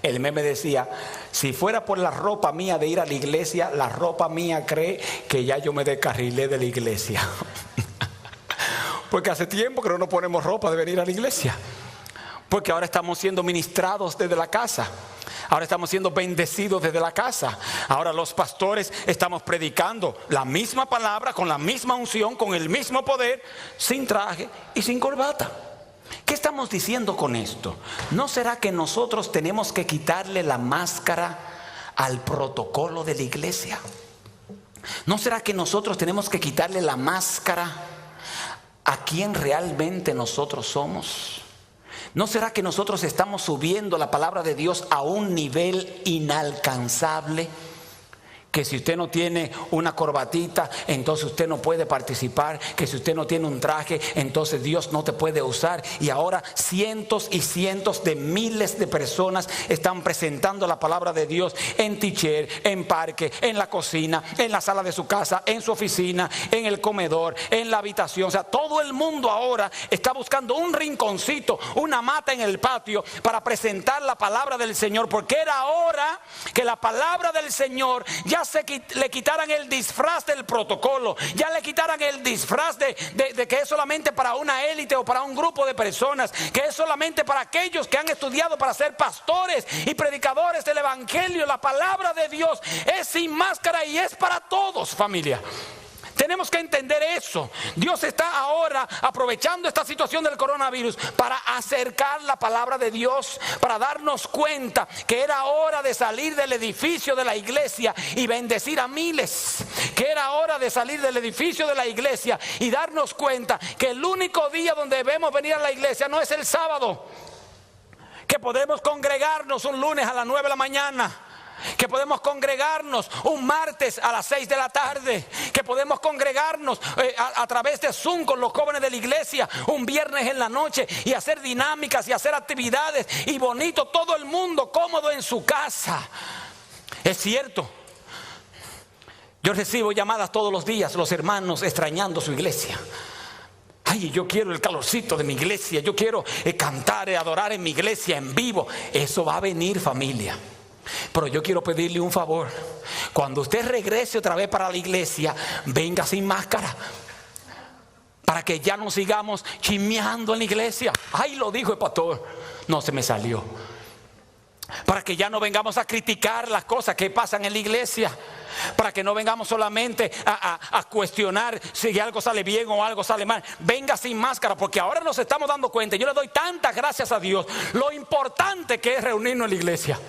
El meme decía: si fuera por la ropa mía de ir a la iglesia, la ropa mía cree que ya yo me descarrilé de la iglesia. Porque hace tiempo que no nos ponemos ropa de venir a la iglesia. Porque ahora estamos siendo ministrados desde la casa. Ahora estamos siendo bendecidos desde la casa. Ahora los pastores estamos predicando la misma palabra, con la misma unción, con el mismo poder, sin traje y sin corbata. ¿Qué estamos diciendo con esto? ¿No será que nosotros tenemos que quitarle la máscara al protocolo de la iglesia? ¿No será que nosotros tenemos que quitarle la máscara a quien realmente nosotros somos? ¿No será que nosotros estamos subiendo la palabra de Dios a un nivel inalcanzable? Que si usted no tiene una corbatita, entonces usted no puede participar. Que si usted no tiene un traje, entonces Dios no te puede usar. Y ahora cientos y cientos de miles de personas están presentando la palabra de Dios en t-shirt, en parque, en la cocina, en la sala de su casa, en su oficina, en el comedor, en la habitación. O sea, todo el mundo ahora está buscando un rinconcito, una mata en el patio para presentar la palabra del Señor. Porque era hora que la palabra del Señor ya le quitaran el disfraz del protocolo, ya le quitaran el disfraz de que es solamente para una élite o para un grupo de personas, que es solamente para aquellos que han estudiado para ser pastores y predicadores del evangelio. La palabra de Dios es sin máscara y es para todos, familia. Tenemos que entender eso. Dios está ahora aprovechando esta situación del coronavirus para acercar la palabra de Dios, para darnos cuenta que era hora de salir del edificio de la iglesia y bendecir a miles. Que era hora de salir del edificio de la iglesia y darnos cuenta que el único día donde debemos venir a la iglesia no es el sábado. Que podemos congregarnos un lunes a las 9 de la mañana. Que podemos congregarnos un martes a las 6 de la tarde. Que podemos congregarnos a través de Zoom con los jóvenes de la iglesia un viernes en la noche y hacer dinámicas y hacer actividades y bonito, todo el mundo cómodo en su casa. Es cierto, yo recibo llamadas todos los días, los hermanos extrañando su iglesia. Ay, yo quiero el calorcito de mi iglesia, yo quiero cantar y adorar en mi iglesia en vivo. Eso va a venir, familia. Pero yo quiero pedirle un favor: cuando usted regrese otra vez para la iglesia, venga sin máscara, para que ya no sigamos chismeando en la iglesia. Ay, lo dijo el pastor, No se me salió. Para que ya no vengamos a criticar las cosas que pasan en la iglesia. Para que no vengamos solamente a cuestionar si algo sale bien o algo sale mal. Venga sin máscara, porque ahora nos estamos dando cuenta. Yo le doy tantas gracias a Dios lo importante que es reunirnos en la iglesia.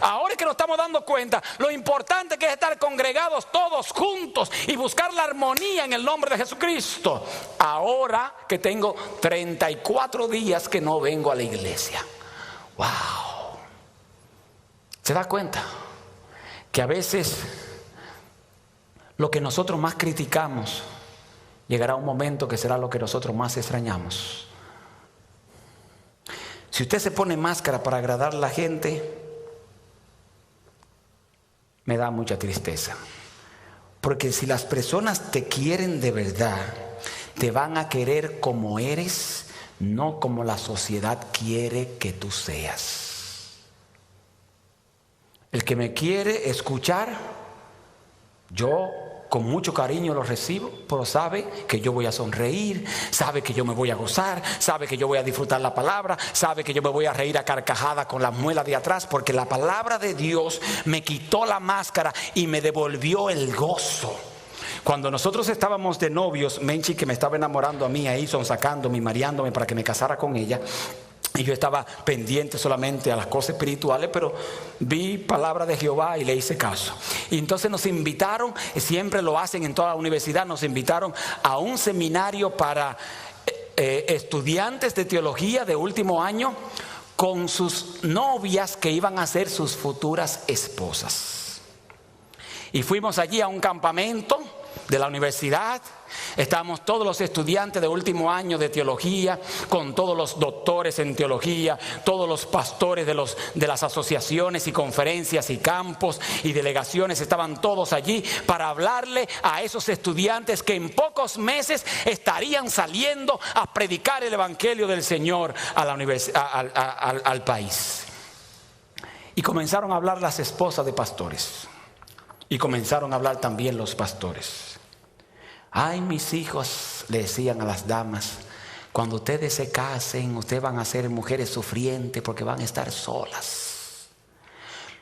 Ahora que nos estamos dando cuenta lo importante que es estar congregados todos juntos y buscar la armonía en el nombre de Jesucristo. Ahora que tengo 34 días que no vengo a la iglesia. Wow. ¿Se da cuenta? Que a veces lo que nosotros más criticamos llegará un momento que será lo que nosotros más extrañamos. Si usted se pone máscara para agradar a la gente, me da mucha tristeza. Porque si las personas te quieren de verdad, te van a querer como eres, no como la sociedad quiere que tú seas. El que me quiere escuchar, yo con mucho cariño lo recibo, pero sabe que yo voy a sonreír, sabe que yo me voy a gozar, sabe que yo voy a disfrutar la palabra, sabe que yo me voy a reír a carcajadas con las muelas de atrás, porque la palabra de Dios me quitó la máscara y me devolvió el gozo. Cuando nosotros estábamos de novios, Menchi, que me estaba enamorando a mí ahí, sonsacándome y mareándome para que me casara con ella, y yo estaba pendiente solamente a las cosas espirituales, pero vi palabra de Jehová y le hice caso. Y entonces nos invitaron, siempre lo hacen en toda la universidad, nos invitaron a un seminario para estudiantes de teología de último año con sus novias que iban a ser sus futuras esposas. Y fuimos allí a un campamento de la universidad. Estábamos todos los estudiantes de último año de teología, con todos los doctores en teología, todos los pastores de las asociaciones y conferencias y campos y delegaciones, estaban todos allí para hablarle a esos estudiantes que en pocos meses estarían saliendo a predicar el evangelio del Señor a la al país. Y comenzaron a hablar las esposas de pastores, y comenzaron a hablar también los pastores. Ay, mis hijos, le decían a las damas, cuando ustedes se casen, ustedes van a ser mujeres sufrientes porque van a estar solas.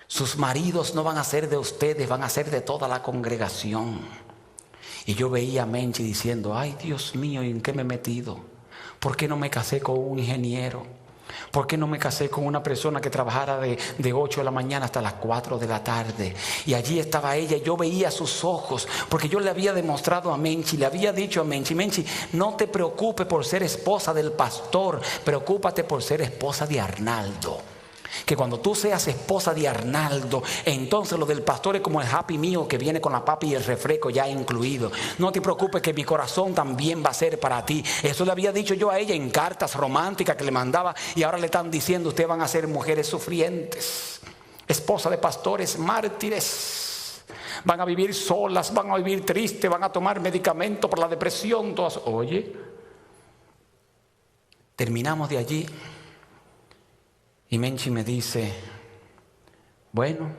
Sus maridos no van a ser de ustedes, van a ser de toda la congregación. Y yo veía a Menchi diciendo, ay, Dios mío, ¿en qué me he metido? ¿Por qué no me casé con un ingeniero? ¿Por qué no me casé con una persona que trabajara de 8 de la mañana hasta las 4 de la tarde? Y allí estaba ella, y yo veía sus ojos, porque yo le había demostrado a Menchi, le había dicho a Menchi, Menchi, no te preocupes por ser esposa del pastor, preocúpate por ser esposa de Arnaldo. Que cuando tú seas esposa de Arnaldo, entonces lo del pastor es como el Happy Meal que viene con la papa y el refresco ya incluido. No te preocupes que mi corazón también va a ser para ti. Eso le había dicho yo a ella en cartas románticas que le mandaba, y ahora le están diciendo, ustedes van a ser mujeres sufrientes, esposa de pastores mártires. Van a vivir solas, van a vivir tristes, van a tomar medicamentos para la depresión. Todas. Oye, terminamos de allí. Y Menchi me dice, bueno,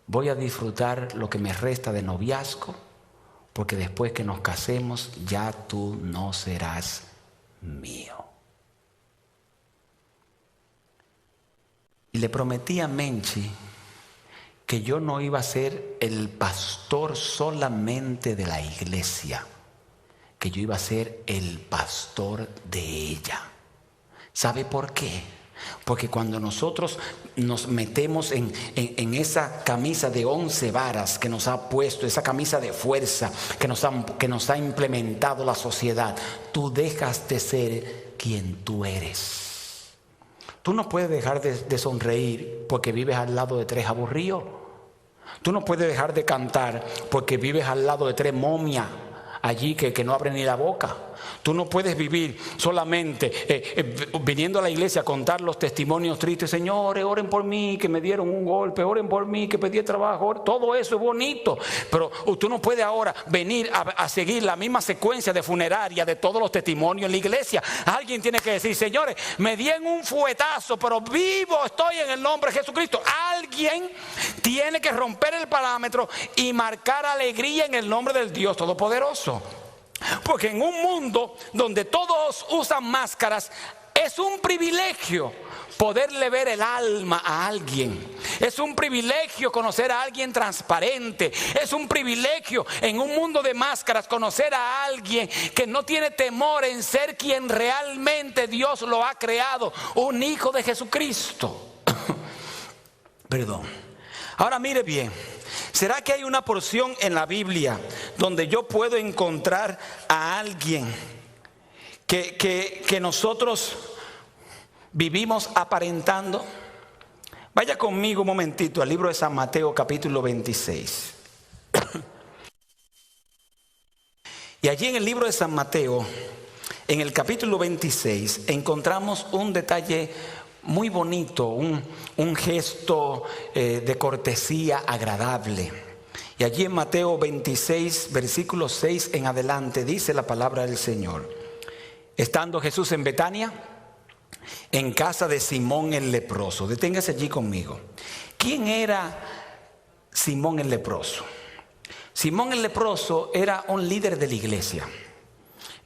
voy a disfrutar lo que me resta de noviazgo, porque después que nos casemos ya tú no serás mío. Y le prometí a Menchi que yo no iba a ser el pastor solamente de la iglesia, que yo iba a ser el pastor de ella. ¿Sabe por qué? Porque cuando nosotros nos metemos en esa camisa de 11 varas que nos ha puesto, esa camisa de fuerza que nos ha implementado la sociedad, tú dejas de ser quien tú eres. Tú no puedes dejar de sonreír porque vives al lado de 3 aburridos. Tú no puedes dejar de cantar porque vives al lado de 3 momias allí que no abren ni la boca. Tú no puedes vivir solamente viniendo a la iglesia a contar los testimonios tristes. Señores, oren por mí, que me dieron un golpe, oren por mí, que pedí trabajo. Todo eso es bonito, pero tú no puedes ahora venir a seguir la misma secuencia de funeraria de todos los testimonios en la iglesia. Alguien tiene que decir, señores, me dieron un fuetazo, pero vivo estoy en el nombre de Jesucristo. Alguien tiene que romper el parámetro y marcar alegría en el nombre del Dios Todopoderoso. Porque en un mundo donde todos usan máscaras, es un privilegio poderle ver el alma a alguien. Es un privilegio conocer a alguien transparente. Es un privilegio en un mundo de máscaras conocer a alguien que no tiene temor en ser quien realmente Dios lo ha creado, un hijo de Jesucristo. Perdón. Ahora mire bien, ¿será que hay una porción en la Biblia donde yo puedo encontrar a alguien que nosotros vivimos aparentando? Vaya conmigo un momentito al libro de San Mateo capítulo 26. Y allí en el libro de San Mateo, en el capítulo 26, encontramos un detalle muy bonito, un gesto de cortesía agradable. Y allí en Mateo 26, versículo 6 en adelante, dice la palabra del Señor: estando Jesús en Betania, en casa de Simón el leproso. Deténgase allí conmigo. ¿Quién era Simón el leproso? Simón el leproso era un líder de la iglesia.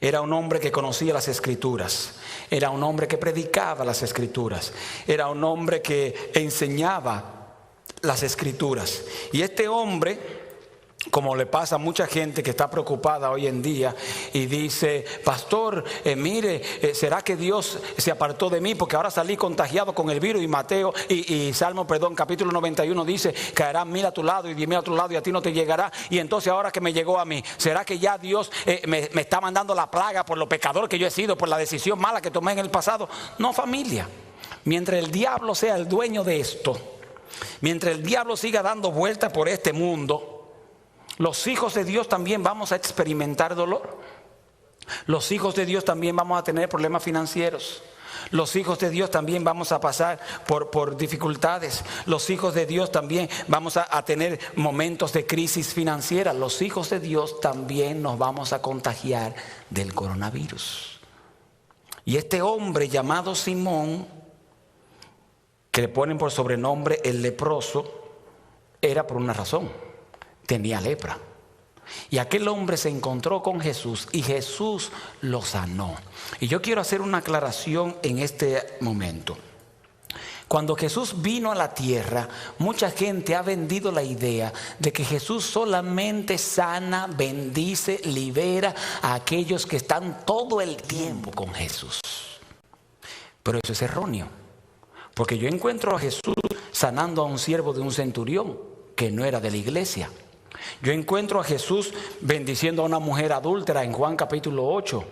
Era un hombre que conocía las escrituras. Era un hombre que predicaba las escrituras. Era un hombre que enseñaba las escrituras. Y este hombre, como le pasa a mucha gente que está preocupada hoy en día y dice: pastor, mire, ¿será que Dios se apartó de mí? Porque ahora salí contagiado con el virus. Y Mateo y Salmo, capítulo 91 dice: caerán 1000 a tu lado y 10.000 a tu lado y a ti no te llegará. Y entonces ahora que me llegó a mí, ¿será que ya Dios me está mandando la plaga por lo pecador que yo he sido, por la decisión mala que tomé en el pasado? No, familia. Mientras el diablo sea el dueño de esto, mientras el diablo siga dando vueltas por este mundo, los hijos de Dios también vamos a experimentar dolor. Los hijos de Dios también vamos a tener problemas financieros. Los hijos de Dios también vamos a pasar por dificultades. Los hijos de Dios también vamos a tener momentos de crisis financiera. Los hijos de Dios también nos vamos a contagiar del coronavirus. Y este hombre llamado Simón, que le ponen por sobrenombre el leproso, era por una razón: tenía lepra. Y aquel hombre se encontró con Jesús y Jesús lo sanó. Y yo quiero hacer una aclaración en este momento. Cuando Jesús vino a la tierra, mucha gente ha vendido la idea de que Jesús solamente sana, bendice, libera a aquellos que están todo el tiempo con Jesús. Pero eso es erróneo, porque yo encuentro a Jesús sanando a un siervo de un centurión que no era de la iglesia. Yo encuentro a Jesús bendiciendo a una mujer adúltera en Juan capítulo 8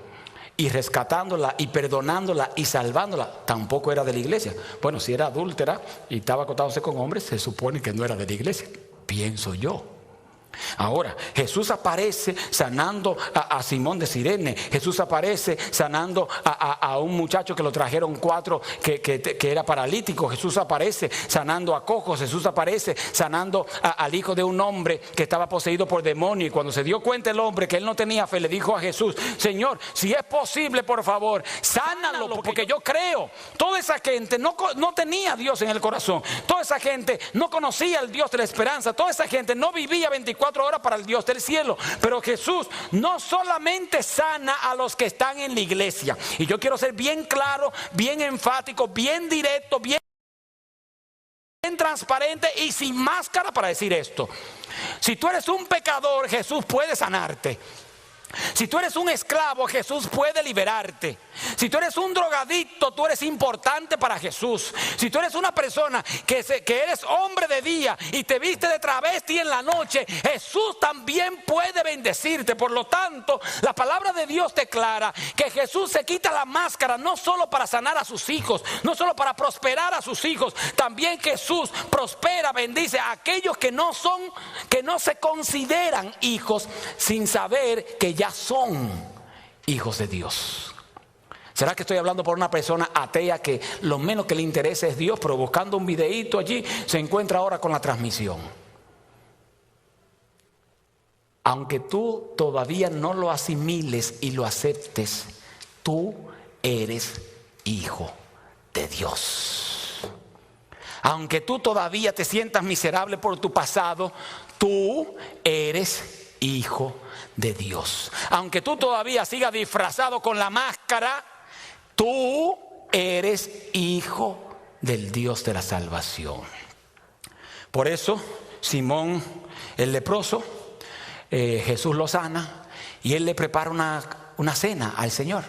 y rescatándola y perdonándola y salvándola. Tampoco era de la iglesia. Bueno, si era adúltera y estaba acostándose con hombres, se supone que no era de la iglesia, pienso yo. Ahora, Jesús aparece sanando a Simón de Cirene. Jesús aparece sanando a un muchacho que lo trajeron 4 que era paralítico. Jesús aparece sanando a cojos. Jesús aparece sanando al hijo de un hombre que estaba poseído por demonio. Y cuando se dio cuenta el hombre que él no tenía fe, le dijo a Jesús: Señor, si es posible, por favor, sánalo, porque yo creo. Toda esa gente no tenía a Dios en el corazón. Toda esa gente no conocía al Dios de la esperanza. Toda esa gente no vivía 24 horas para el Dios del cielo. Pero Jesús no solamente sana a los que están en la iglesia. Y yo quiero ser bien claro, bien enfático, bien directo, bien transparente y sin máscara para decir esto. Si tú eres un pecador, Jesús puede sanarte. Si tú eres un esclavo, Jesús puede liberarte. Si tú eres un drogadicto, tú eres importante para Jesús. Si tú eres una persona que eres hombre de día y te viste de travesti en la noche, Jesús también puede bendecirte. Por lo tanto, la palabra de Dios declara que Jesús se quita la máscara no solo para sanar a sus hijos, no solo para prosperar a sus hijos. También Jesús prospera, bendice a aquellos que no se consideran hijos sin saber que ya son hijos de Dios. ¿Será que estoy hablando por una persona atea que lo menos que le interesa es Dios, pero buscando un videíto allí se encuentra ahora con la transmisión? Aunque tú todavía no lo asimiles y lo aceptes, tú eres hijo de Dios. Aunque tú todavía te sientas miserable por tu pasado, tú eres hijo de Dios. Aunque tú todavía sigas disfrazado con la máscara, tú eres hijo del Dios de la salvación. Por eso, Simón el leproso, Jesús lo sana y él le prepara una cena al Señor.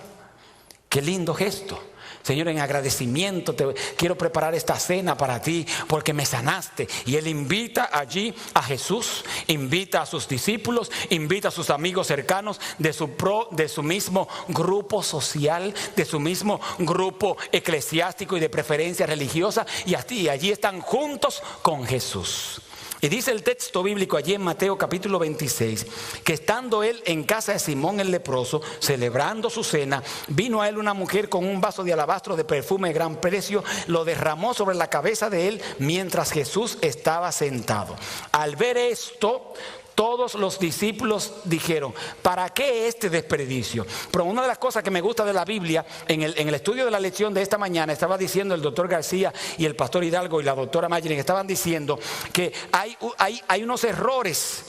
Qué lindo gesto. Señor, en agradecimiento te quiero preparar esta cena para ti porque me sanaste. Y él invita allí a Jesús, invita a sus discípulos, invita a sus amigos cercanos de su mismo grupo social, de su mismo grupo eclesiástico y de preferencia religiosa. Y allí están juntos con Jesús. Y dice el texto bíblico allí en Mateo capítulo 26, que estando él en casa de Simón el leproso, celebrando su cena, vino a él una mujer con un vaso de alabastro de perfume de gran precio, lo derramó sobre la cabeza de él mientras Jesús estaba sentado. Al ver esto, todos los discípulos dijeron, ¿para qué este desperdicio? Pero una de las cosas que me gusta de la Biblia, en el estudio de la lección de esta mañana, estaba diciendo el doctor García y el pastor Hidalgo y la doctora Mayrin, estaban diciendo que hay unos errores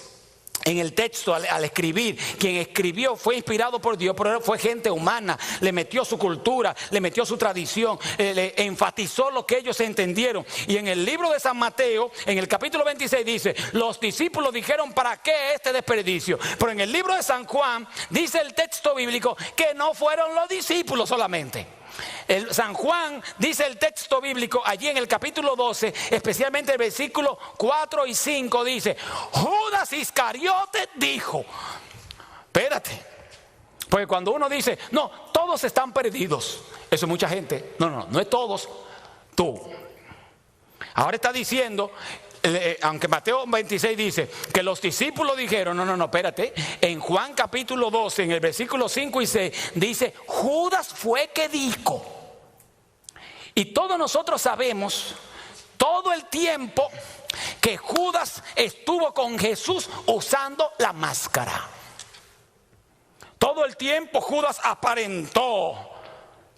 en el texto al escribir. Quien escribió fue inspirado por Dios, pero fue gente humana. Le metió su cultura, le metió su tradición, le enfatizó lo que ellos entendieron. Y en el libro de San Mateo, en el capítulo 26 dice, los discípulos dijeron, ¿para qué este desperdicio? Pero en el libro de San Juan dice el texto bíblico que no fueron los discípulos solamente. San Juan dice el texto bíblico allí en el capítulo 12, especialmente el versículo 4 y 5 dice, Judas Iscariote dijo, espérate, porque cuando uno dice, no, todos están perdidos, eso es mucha gente, no es todos, tú. Ahora está diciendo, aunque Mateo 26 dice que los discípulos dijeron, no, espérate. En Juan capítulo 12, en el versículo 5 y 6, dice, Judas fue que dijo. Y todos nosotros sabemos, todo el tiempo, que Judas estuvo con Jesús usando la máscara. Todo el tiempo Judas aparentó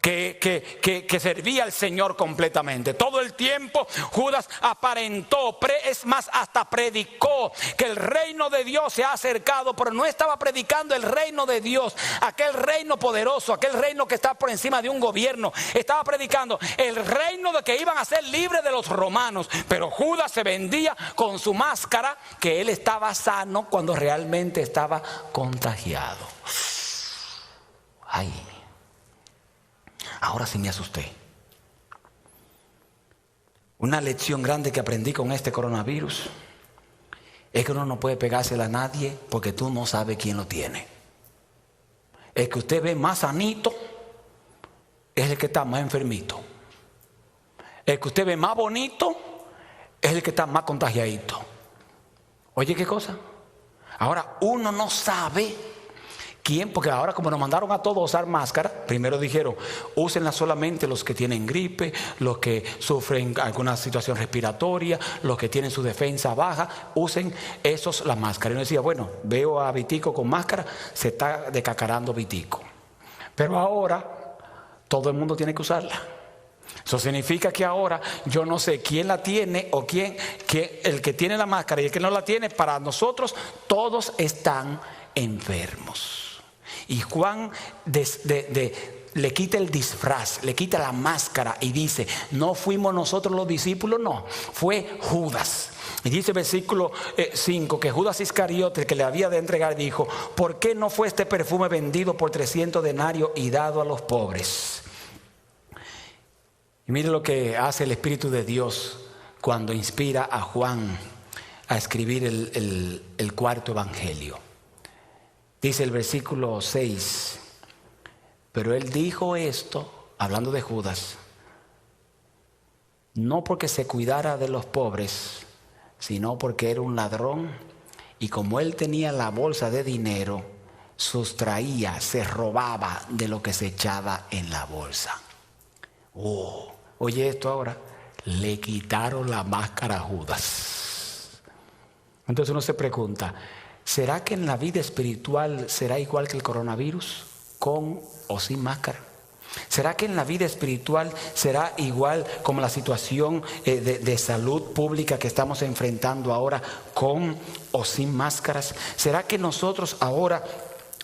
que servía al Señor completamente. Todo el tiempo Judas aparentó, es más, hasta predicó que el reino de Dios se ha acercado, pero no estaba predicando el reino de Dios, aquel reino poderoso, aquel reino que está por encima de un gobierno. Estaba predicando el reino de que iban a ser libres de los romanos, pero Judas se vendía con su máscara que él estaba sano cuando realmente estaba contagiado. Ay, ahora sí me asusté. Una lección grande que aprendí con este coronavirus es que uno no puede pegársela a nadie porque tú no sabes quién lo tiene. El que usted ve más sanito es el que está más enfermito. El que usted ve más bonito es el que está más contagiadito. Oye, ¿qué cosa? Ahora uno no sabe quién, porque ahora como nos mandaron a todos a usar máscara, primero dijeron, úsenla solamente los que tienen gripe, los que sufren alguna situación respiratoria, los que tienen su defensa baja, usen esos la máscara. Y uno decía, bueno, veo a Vitico con máscara, se está decacarando Vitico. Pero ahora todo el mundo tiene que usarla. Eso significa que ahora yo no sé quién la tiene o quién el que tiene la máscara y el que no la tiene. Para nosotros todos están enfermos. Y Juan le quita el disfraz, le quita la máscara y dice, no fuimos nosotros los discípulos, no, fue Judas. Y dice versículo 5 que Judas Iscariote, que le había de entregar, dijo, ¿por qué no fue este perfume vendido por 300 denarios y dado a los pobres? Y mire lo que hace el Espíritu de Dios cuando inspira a Juan a escribir el cuarto evangelio. Dice el versículo 6, pero él dijo esto, hablando de Judas, no porque se cuidara de los pobres, sino porque era un ladrón y como él tenía la bolsa de dinero, sustraía, se robaba de lo que se echaba en la bolsa. Oye esto ahora, le quitaron la máscara a Judas. Entonces uno se pregunta, ¿será que en la vida espiritual será igual que el coronavirus, con o sin máscara? ¿Será que en la vida espiritual será igual como la situación de salud pública que estamos enfrentando ahora, con o sin máscaras? ¿Será que nosotros ahora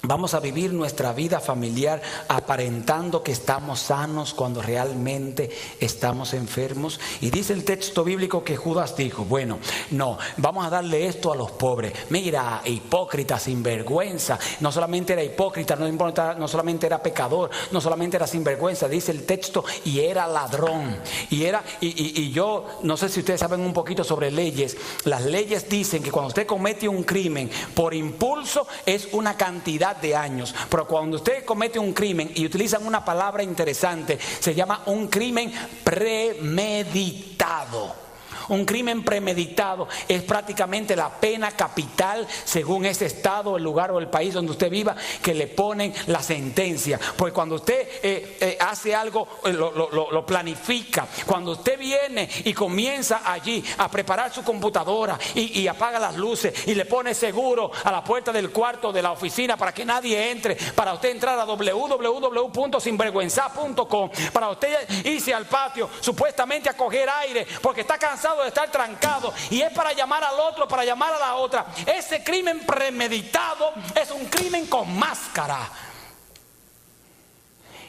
Vamos a vivir nuestra vida familiar aparentando que estamos sanos cuando realmente estamos enfermos. Y dice el texto bíblico que Judas dijo, bueno, no, vamos a darle esto a los pobres. Mira, hipócrita, sinvergüenza. No solamente era hipócrita, no solamente era pecador, no solamente era sinvergüenza, dice el texto, y era ladrón. Y yo no sé si ustedes saben un poquito sobre leyes. Las leyes dicen que cuando usted comete un crimen por impulso es una cantidad de años, pero cuando usted comete un crimen y utilizan una palabra interesante, se llama un crimen premeditado. Un crimen premeditado es prácticamente la pena capital según ese estado, el lugar o el país donde usted viva, que le ponen la sentencia. Porque cuando usted hace algo, lo planifica. Cuando usted viene y comienza allí a preparar su computadora y apaga las luces y le pone seguro a la puerta del cuarto de la oficina para que nadie entre, para usted entrar a www.sinvergüenza.com, para usted irse al patio supuestamente a coger aire porque está cansado de estar trancado, y es para llamar al otro, para llamar a la otra. Ese crimen premeditado es un crimen con máscara.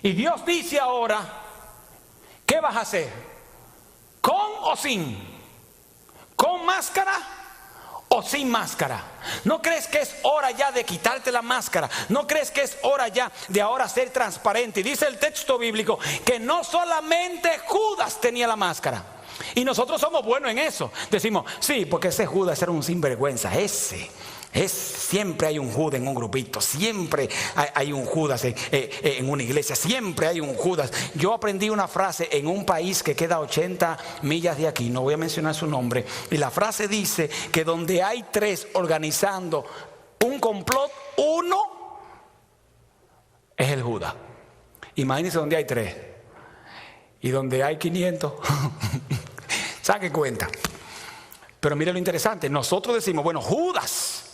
Y Dios dice ahora, ¿qué vas a hacer? ¿Con o sin? ¿Con máscara o sin máscara? ¿No crees que es hora ya de quitarte la máscara? ¿No crees que es hora ya de ahora ser transparente? Y dice el texto bíblico que no solamente Judas tenía la máscara. Y nosotros somos buenos en eso. Decimos, sí, porque ese Judas era un sinvergüenza. Siempre hay un Judas en un grupito. Siempre hay un Judas en una iglesia. Siempre hay un Judas. Yo aprendí una frase en un país que queda a 80 millas de aquí. No voy a mencionar su nombre. Y la frase dice que donde hay 3 organizando un complot, uno es el Judas. Imagínense donde hay 3 y donde hay 500. Saque cuenta. Pero mire lo interesante, nosotros decimos, bueno, Judas,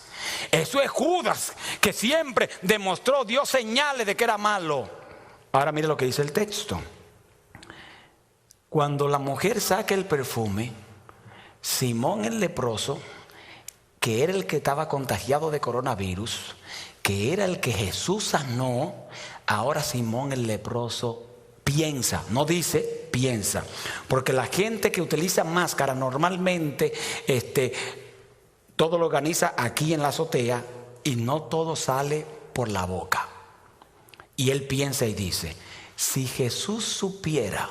eso es Judas, que siempre demostró, dio señales de que era malo. Ahora mire lo que dice el texto. Cuando la mujer saca el perfume, Simón el leproso, que era el que estaba contagiado de coronavirus, que era el que Jesús sanó, ahora Simón el leproso piensa, no dice, piensa. Porque la gente que utiliza máscara normalmente todo lo organiza aquí en la azotea y no todo sale por la boca. Y él piensa y dice, si Jesús supiera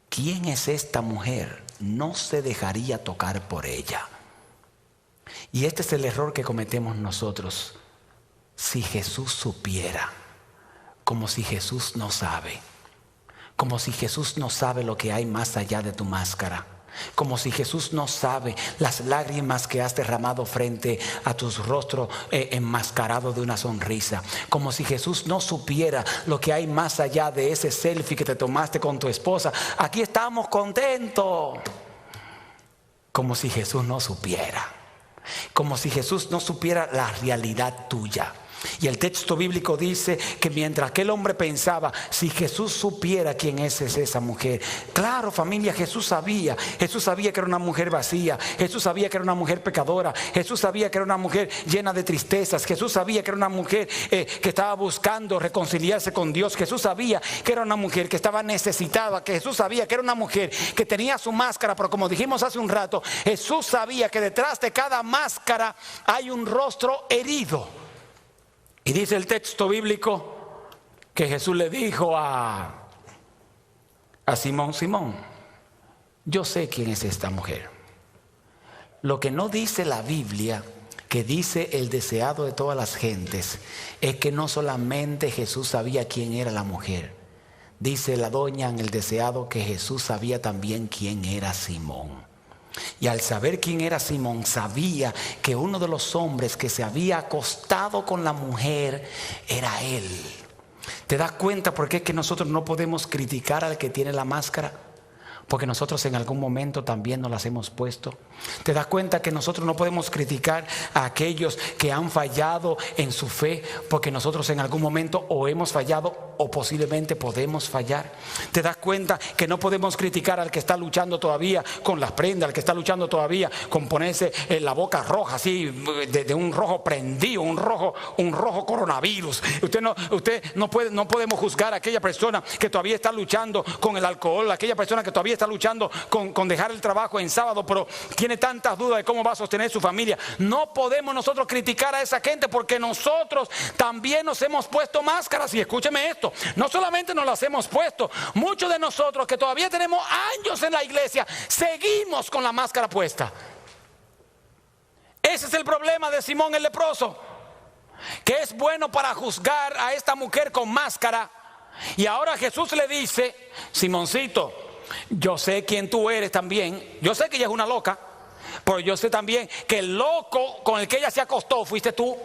quién es esta mujer, no se dejaría tocar por ella. Y este es el error que cometemos nosotros. Si Jesús supiera, como si Jesús no sabe. Como si Jesús no sabe lo que hay más allá de tu máscara. Como si Jesús no sabe las lágrimas que has derramado frente a tu rostro enmascarado de una sonrisa. Como si Jesús no supiera lo que hay más allá de ese selfie que te tomaste con tu esposa. Aquí estamos contentos. Como si Jesús no supiera. Como si Jesús no supiera la realidad tuya. Y el texto bíblico dice que mientras aquel hombre pensaba, si Jesús supiera quién es esa mujer. Claro, familia, Jesús sabía que era una mujer vacía. Jesús sabía que era una mujer pecadora. Jesús sabía que era una mujer llena de tristezas. Jesús sabía que era una mujer que estaba buscando reconciliarse con Dios. Jesús sabía que era una mujer que estaba necesitada. Que Jesús sabía que era una mujer que tenía su máscara. Pero como dijimos hace un rato, Jesús sabía que detrás de cada máscara hay un rostro herido. Y dice el texto bíblico que Jesús le dijo a Simón, Simón, yo sé quién es esta mujer. Lo que no dice la Biblia, que dice el deseado de todas las gentes, es que no solamente Jesús sabía quién era la mujer. Dice la doña en el deseado que Jesús sabía también quién era Simón. Y al saber quién era Simón, sabía que uno de los hombres que se había acostado con la mujer era él. ¿Te das cuenta por qué es que nosotros no podemos criticar al que tiene la máscara? Porque nosotros en algún momento también nos las hemos puesto. ¿Te das cuenta que nosotros no podemos criticar a aquellos que han fallado en su fe? Porque nosotros en algún momento o hemos fallado o posiblemente podemos fallar. ¿Te das cuenta que no podemos criticar al que está luchando todavía con las prendas, al que está luchando todavía con ponerse la boca roja, así de un rojo prendido, un rojo coronavirus? No podemos juzgar a aquella persona que todavía está luchando con el alcohol, aquella persona que todavía está luchando con dejar el trabajo en sábado, pero tiene tantas dudas de cómo va a sostener su familia. No podemos nosotros criticar a esa gente, porque nosotros también nos hemos puesto máscaras. Y escúcheme esto, no solamente nos las hemos puesto, muchos de nosotros que todavía tenemos años en la iglesia, seguimos con la máscara puesta. Ese es el problema de Simón el leproso, que es bueno para juzgar a esta mujer con máscara. Y ahora Jesús le dice: Simoncito, yo sé quién tú eres también. Yo sé que ella es una loca, pero yo sé también que el loco con el que ella se acostó fuiste tú.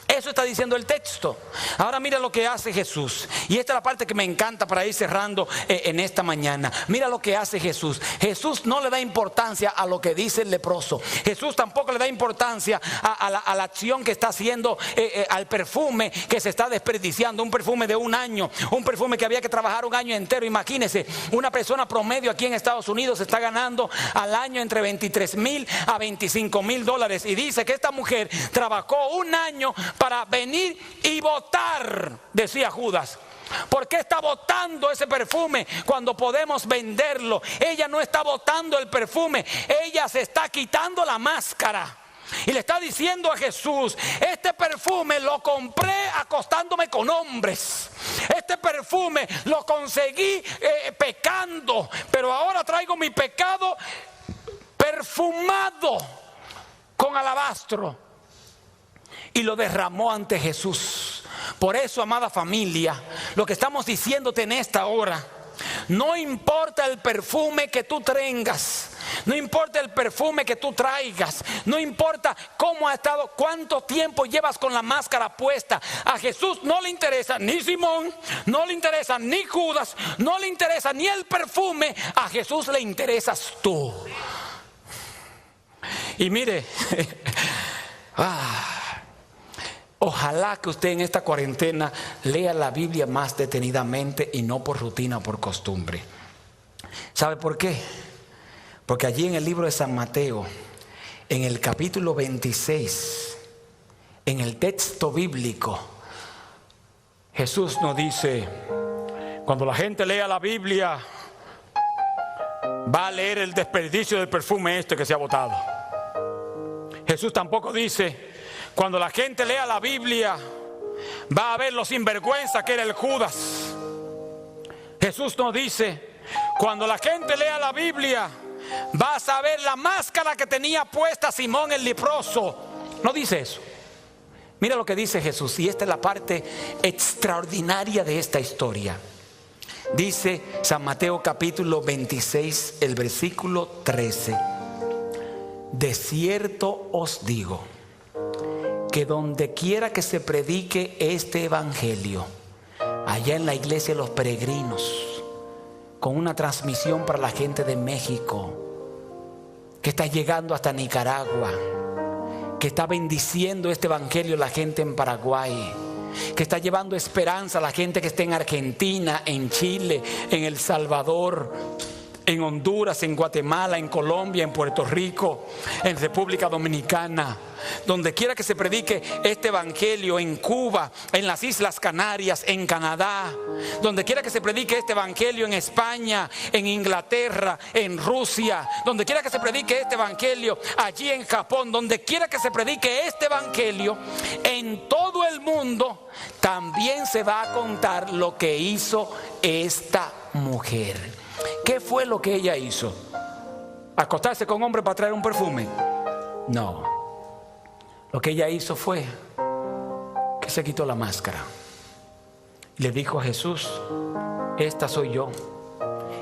Eso está diciendo el texto. Ahora mira lo que hace Jesús. Y esta es la parte que me encanta para ir cerrando en esta mañana. Mira lo que hace Jesús. Jesús no le da importancia a lo que dice el leproso. Jesús tampoco le da importancia a la acción que está haciendo, al perfume que se está desperdiciando. Un perfume de un año, un perfume que había que trabajar un año entero. Imagínense, una persona promedio aquí en Estados Unidos está ganando al año entre 23,000 a 25,000 dólares. Y dice que esta mujer trabajó un año para venir y botar, decía Judas. ¿Por qué está botando ese perfume cuando podemos venderlo? Ella no está botando el perfume, ella se está quitando la máscara. Y le está diciendo a Jesús: este perfume lo compré acostándome con hombres. Este perfume lo conseguí pecando, pero ahora traigo mi pecado perfumado con alabastro. Y lo derramó ante Jesús. Por eso, amada familia, lo que estamos diciéndote en esta hora: no importa el perfume que tú tengas, no importa el perfume que tú traigas, no importa cómo ha estado, cuánto tiempo llevas con la máscara puesta. A Jesús no le interesa ni Simón, no le interesa ni Judas, no le interesa ni el perfume. A Jesús le interesas tú. Y mire, ojalá que usted en esta cuarentena lea la Biblia más detenidamente y no por rutina o por costumbre. ¿Sabe por qué? Porque allí en el libro de San Mateo, en el capítulo 26, en el texto bíblico, Jesús nos dice: cuando la gente lea la Biblia, va a leer el desperdicio del perfume este que se ha botado. Jesús tampoco dice: cuando la gente lea la Biblia, va a ver lo sinvergüenza que era el Judas. Jesús nos dice: cuando la gente lea la Biblia, va a saber la máscara que tenía puesta Simón el leproso. No dice eso. Mira lo que dice Jesús, y esta es la parte extraordinaria de esta historia. Dice San Mateo capítulo 26, el versículo 13: de cierto os digo que donde quiera que se predique este evangelio, allá en la iglesia de los peregrinos, con una transmisión para la gente de México, que está llegando hasta Nicaragua, que está bendiciendo este evangelio a la gente en Paraguay, que está llevando esperanza a la gente que está en Argentina, en Chile, en El Salvador, en Honduras, en Guatemala, en Colombia, en Puerto Rico, en República Dominicana. Donde quiera que se predique este evangelio, en Cuba, en las Islas Canarias, en Canadá, donde quiera que se predique este evangelio, en España, en Inglaterra, en Rusia, donde quiera que se predique este evangelio, allí en Japón, donde quiera que se predique este evangelio, en todo el mundo, también se va a contar lo que hizo esta mujer. ¿Qué fue lo que ella hizo? ¿Acostarse con hombre para traer un perfume? No. Lo que ella hizo fue que se quitó la máscara. Le dijo a Jesús: esta soy yo.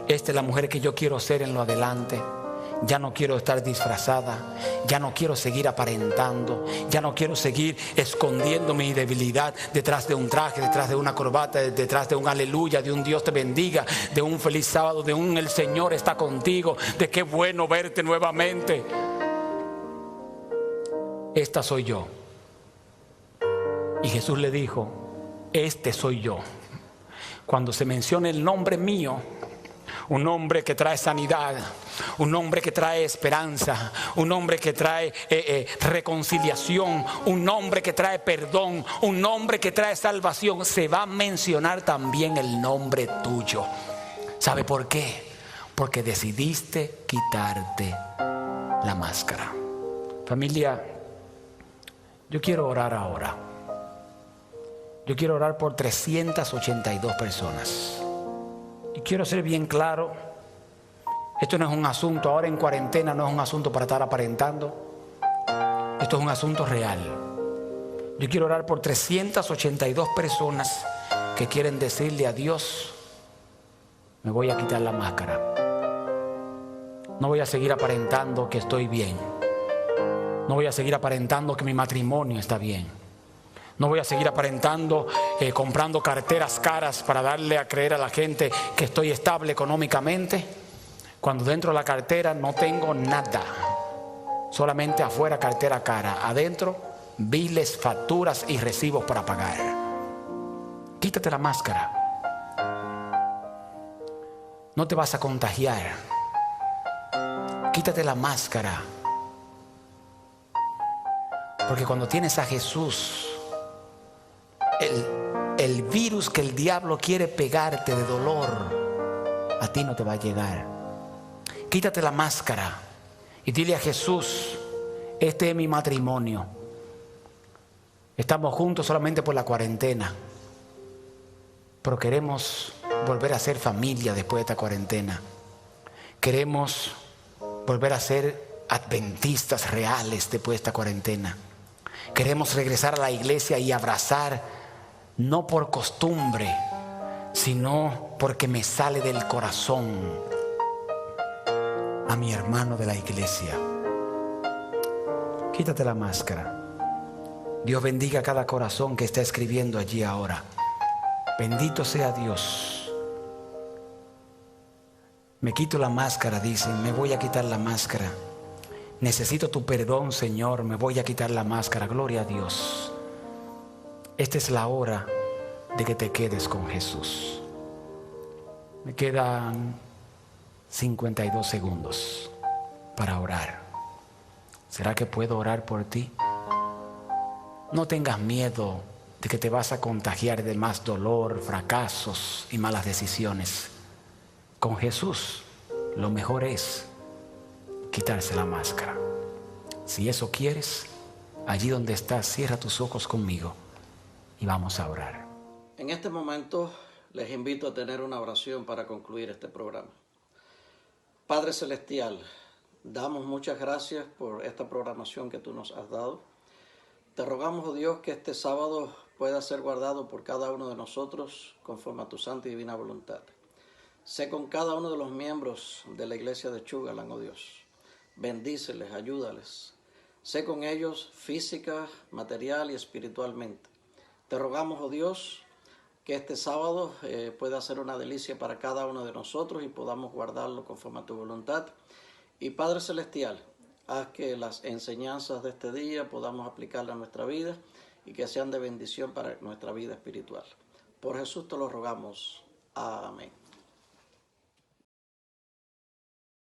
Esta es la mujer que yo quiero ser en lo adelante. Ya no quiero estar disfrazada, ya no quiero seguir aparentando, ya no quiero seguir escondiendo mi debilidad detrás de un traje, detrás de una corbata, detrás de un aleluya, de un Dios te bendiga, de un feliz sábado, de un el Señor está contigo, de qué bueno verte nuevamente. Esta soy yo. Y Jesús le dijo, este soy yo. Cuando se menciona el nombre mío, un nombre que trae sanidad, un nombre que trae esperanza, un nombre que trae reconciliación, un nombre que trae perdón, un nombre que trae salvación, se va a mencionar también el nombre tuyo. ¿Sabe por qué? Porque decidiste quitarte la máscara. Familia, yo quiero orar ahora. Yo quiero orar por 382 personas. Y quiero ser bien claro, esto no es un asunto, ahora en cuarentena no es un asunto para estar aparentando. Esto es un asunto real. Yo quiero orar por 382 personas que quieren decirle a Dios, me voy a quitar la máscara. No voy a seguir aparentando que estoy bien. No voy a seguir aparentando que mi matrimonio está bien. No voy a seguir aparentando, comprando carteras caras para darle a creer a la gente que estoy estable económicamente, cuando dentro de la cartera no tengo nada. Solamente afuera cartera cara, adentro biles, facturas y recibos para pagar. Quítate la máscara. No te vas a contagiar. Quítate la máscara. Porque cuando tienes a Jesús, el virus que el diablo quiere pegarte de dolor, a ti no te va a llegar. Quítate la máscara y dile a Jesús, este es mi matrimonio. Estamos juntos solamente por la cuarentena, pero queremos volver a ser familia después de esta cuarentena. Queremos volver a ser adventistas reales después de esta cuarentena. Queremos regresar a la iglesia y abrazar, no por costumbre, sino porque me sale del corazón, a mi hermano de la iglesia. Quítate la máscara. Dios bendiga cada corazón que está escribiendo allí ahora. Bendito sea Dios. Me quito la máscara, dicen, me voy a quitar la máscara. Necesito tu perdón, Señor, me voy a quitar la máscara. Gloria a Dios. Esta es la hora de que te quedes con Jesús. Me quedan 52 segundos para orar. ¿Será que puedo orar por ti? No tengas miedo de que te vas a contagiar de más dolor, fracasos y malas decisiones. Con Jesús, lo mejor es quitarse la máscara. Si eso quieres, allí donde estás, cierra tus ojos conmigo y vamos a orar. En este momento les invito a tener una oración para concluir este programa. Padre Celestial, damos muchas gracias por esta programación que tú nos has dado. Te rogamos, oh Dios, que este sábado pueda ser guardado por cada uno de nosotros conforme a tu santa y divina voluntad. Sé con cada uno de los miembros de la iglesia de Sugarland, oh Dios. Bendíceles, ayúdales. Sé con ellos física, material y espiritualmente. Te rogamos, oh Dios, que este sábado pueda ser una delicia para cada uno de nosotros y podamos guardarlo conforme a tu voluntad. Y Padre Celestial, haz que las enseñanzas de este día podamos aplicarlas a nuestra vida y que sean de bendición para nuestra vida espiritual. Por Jesús te lo rogamos. Amén.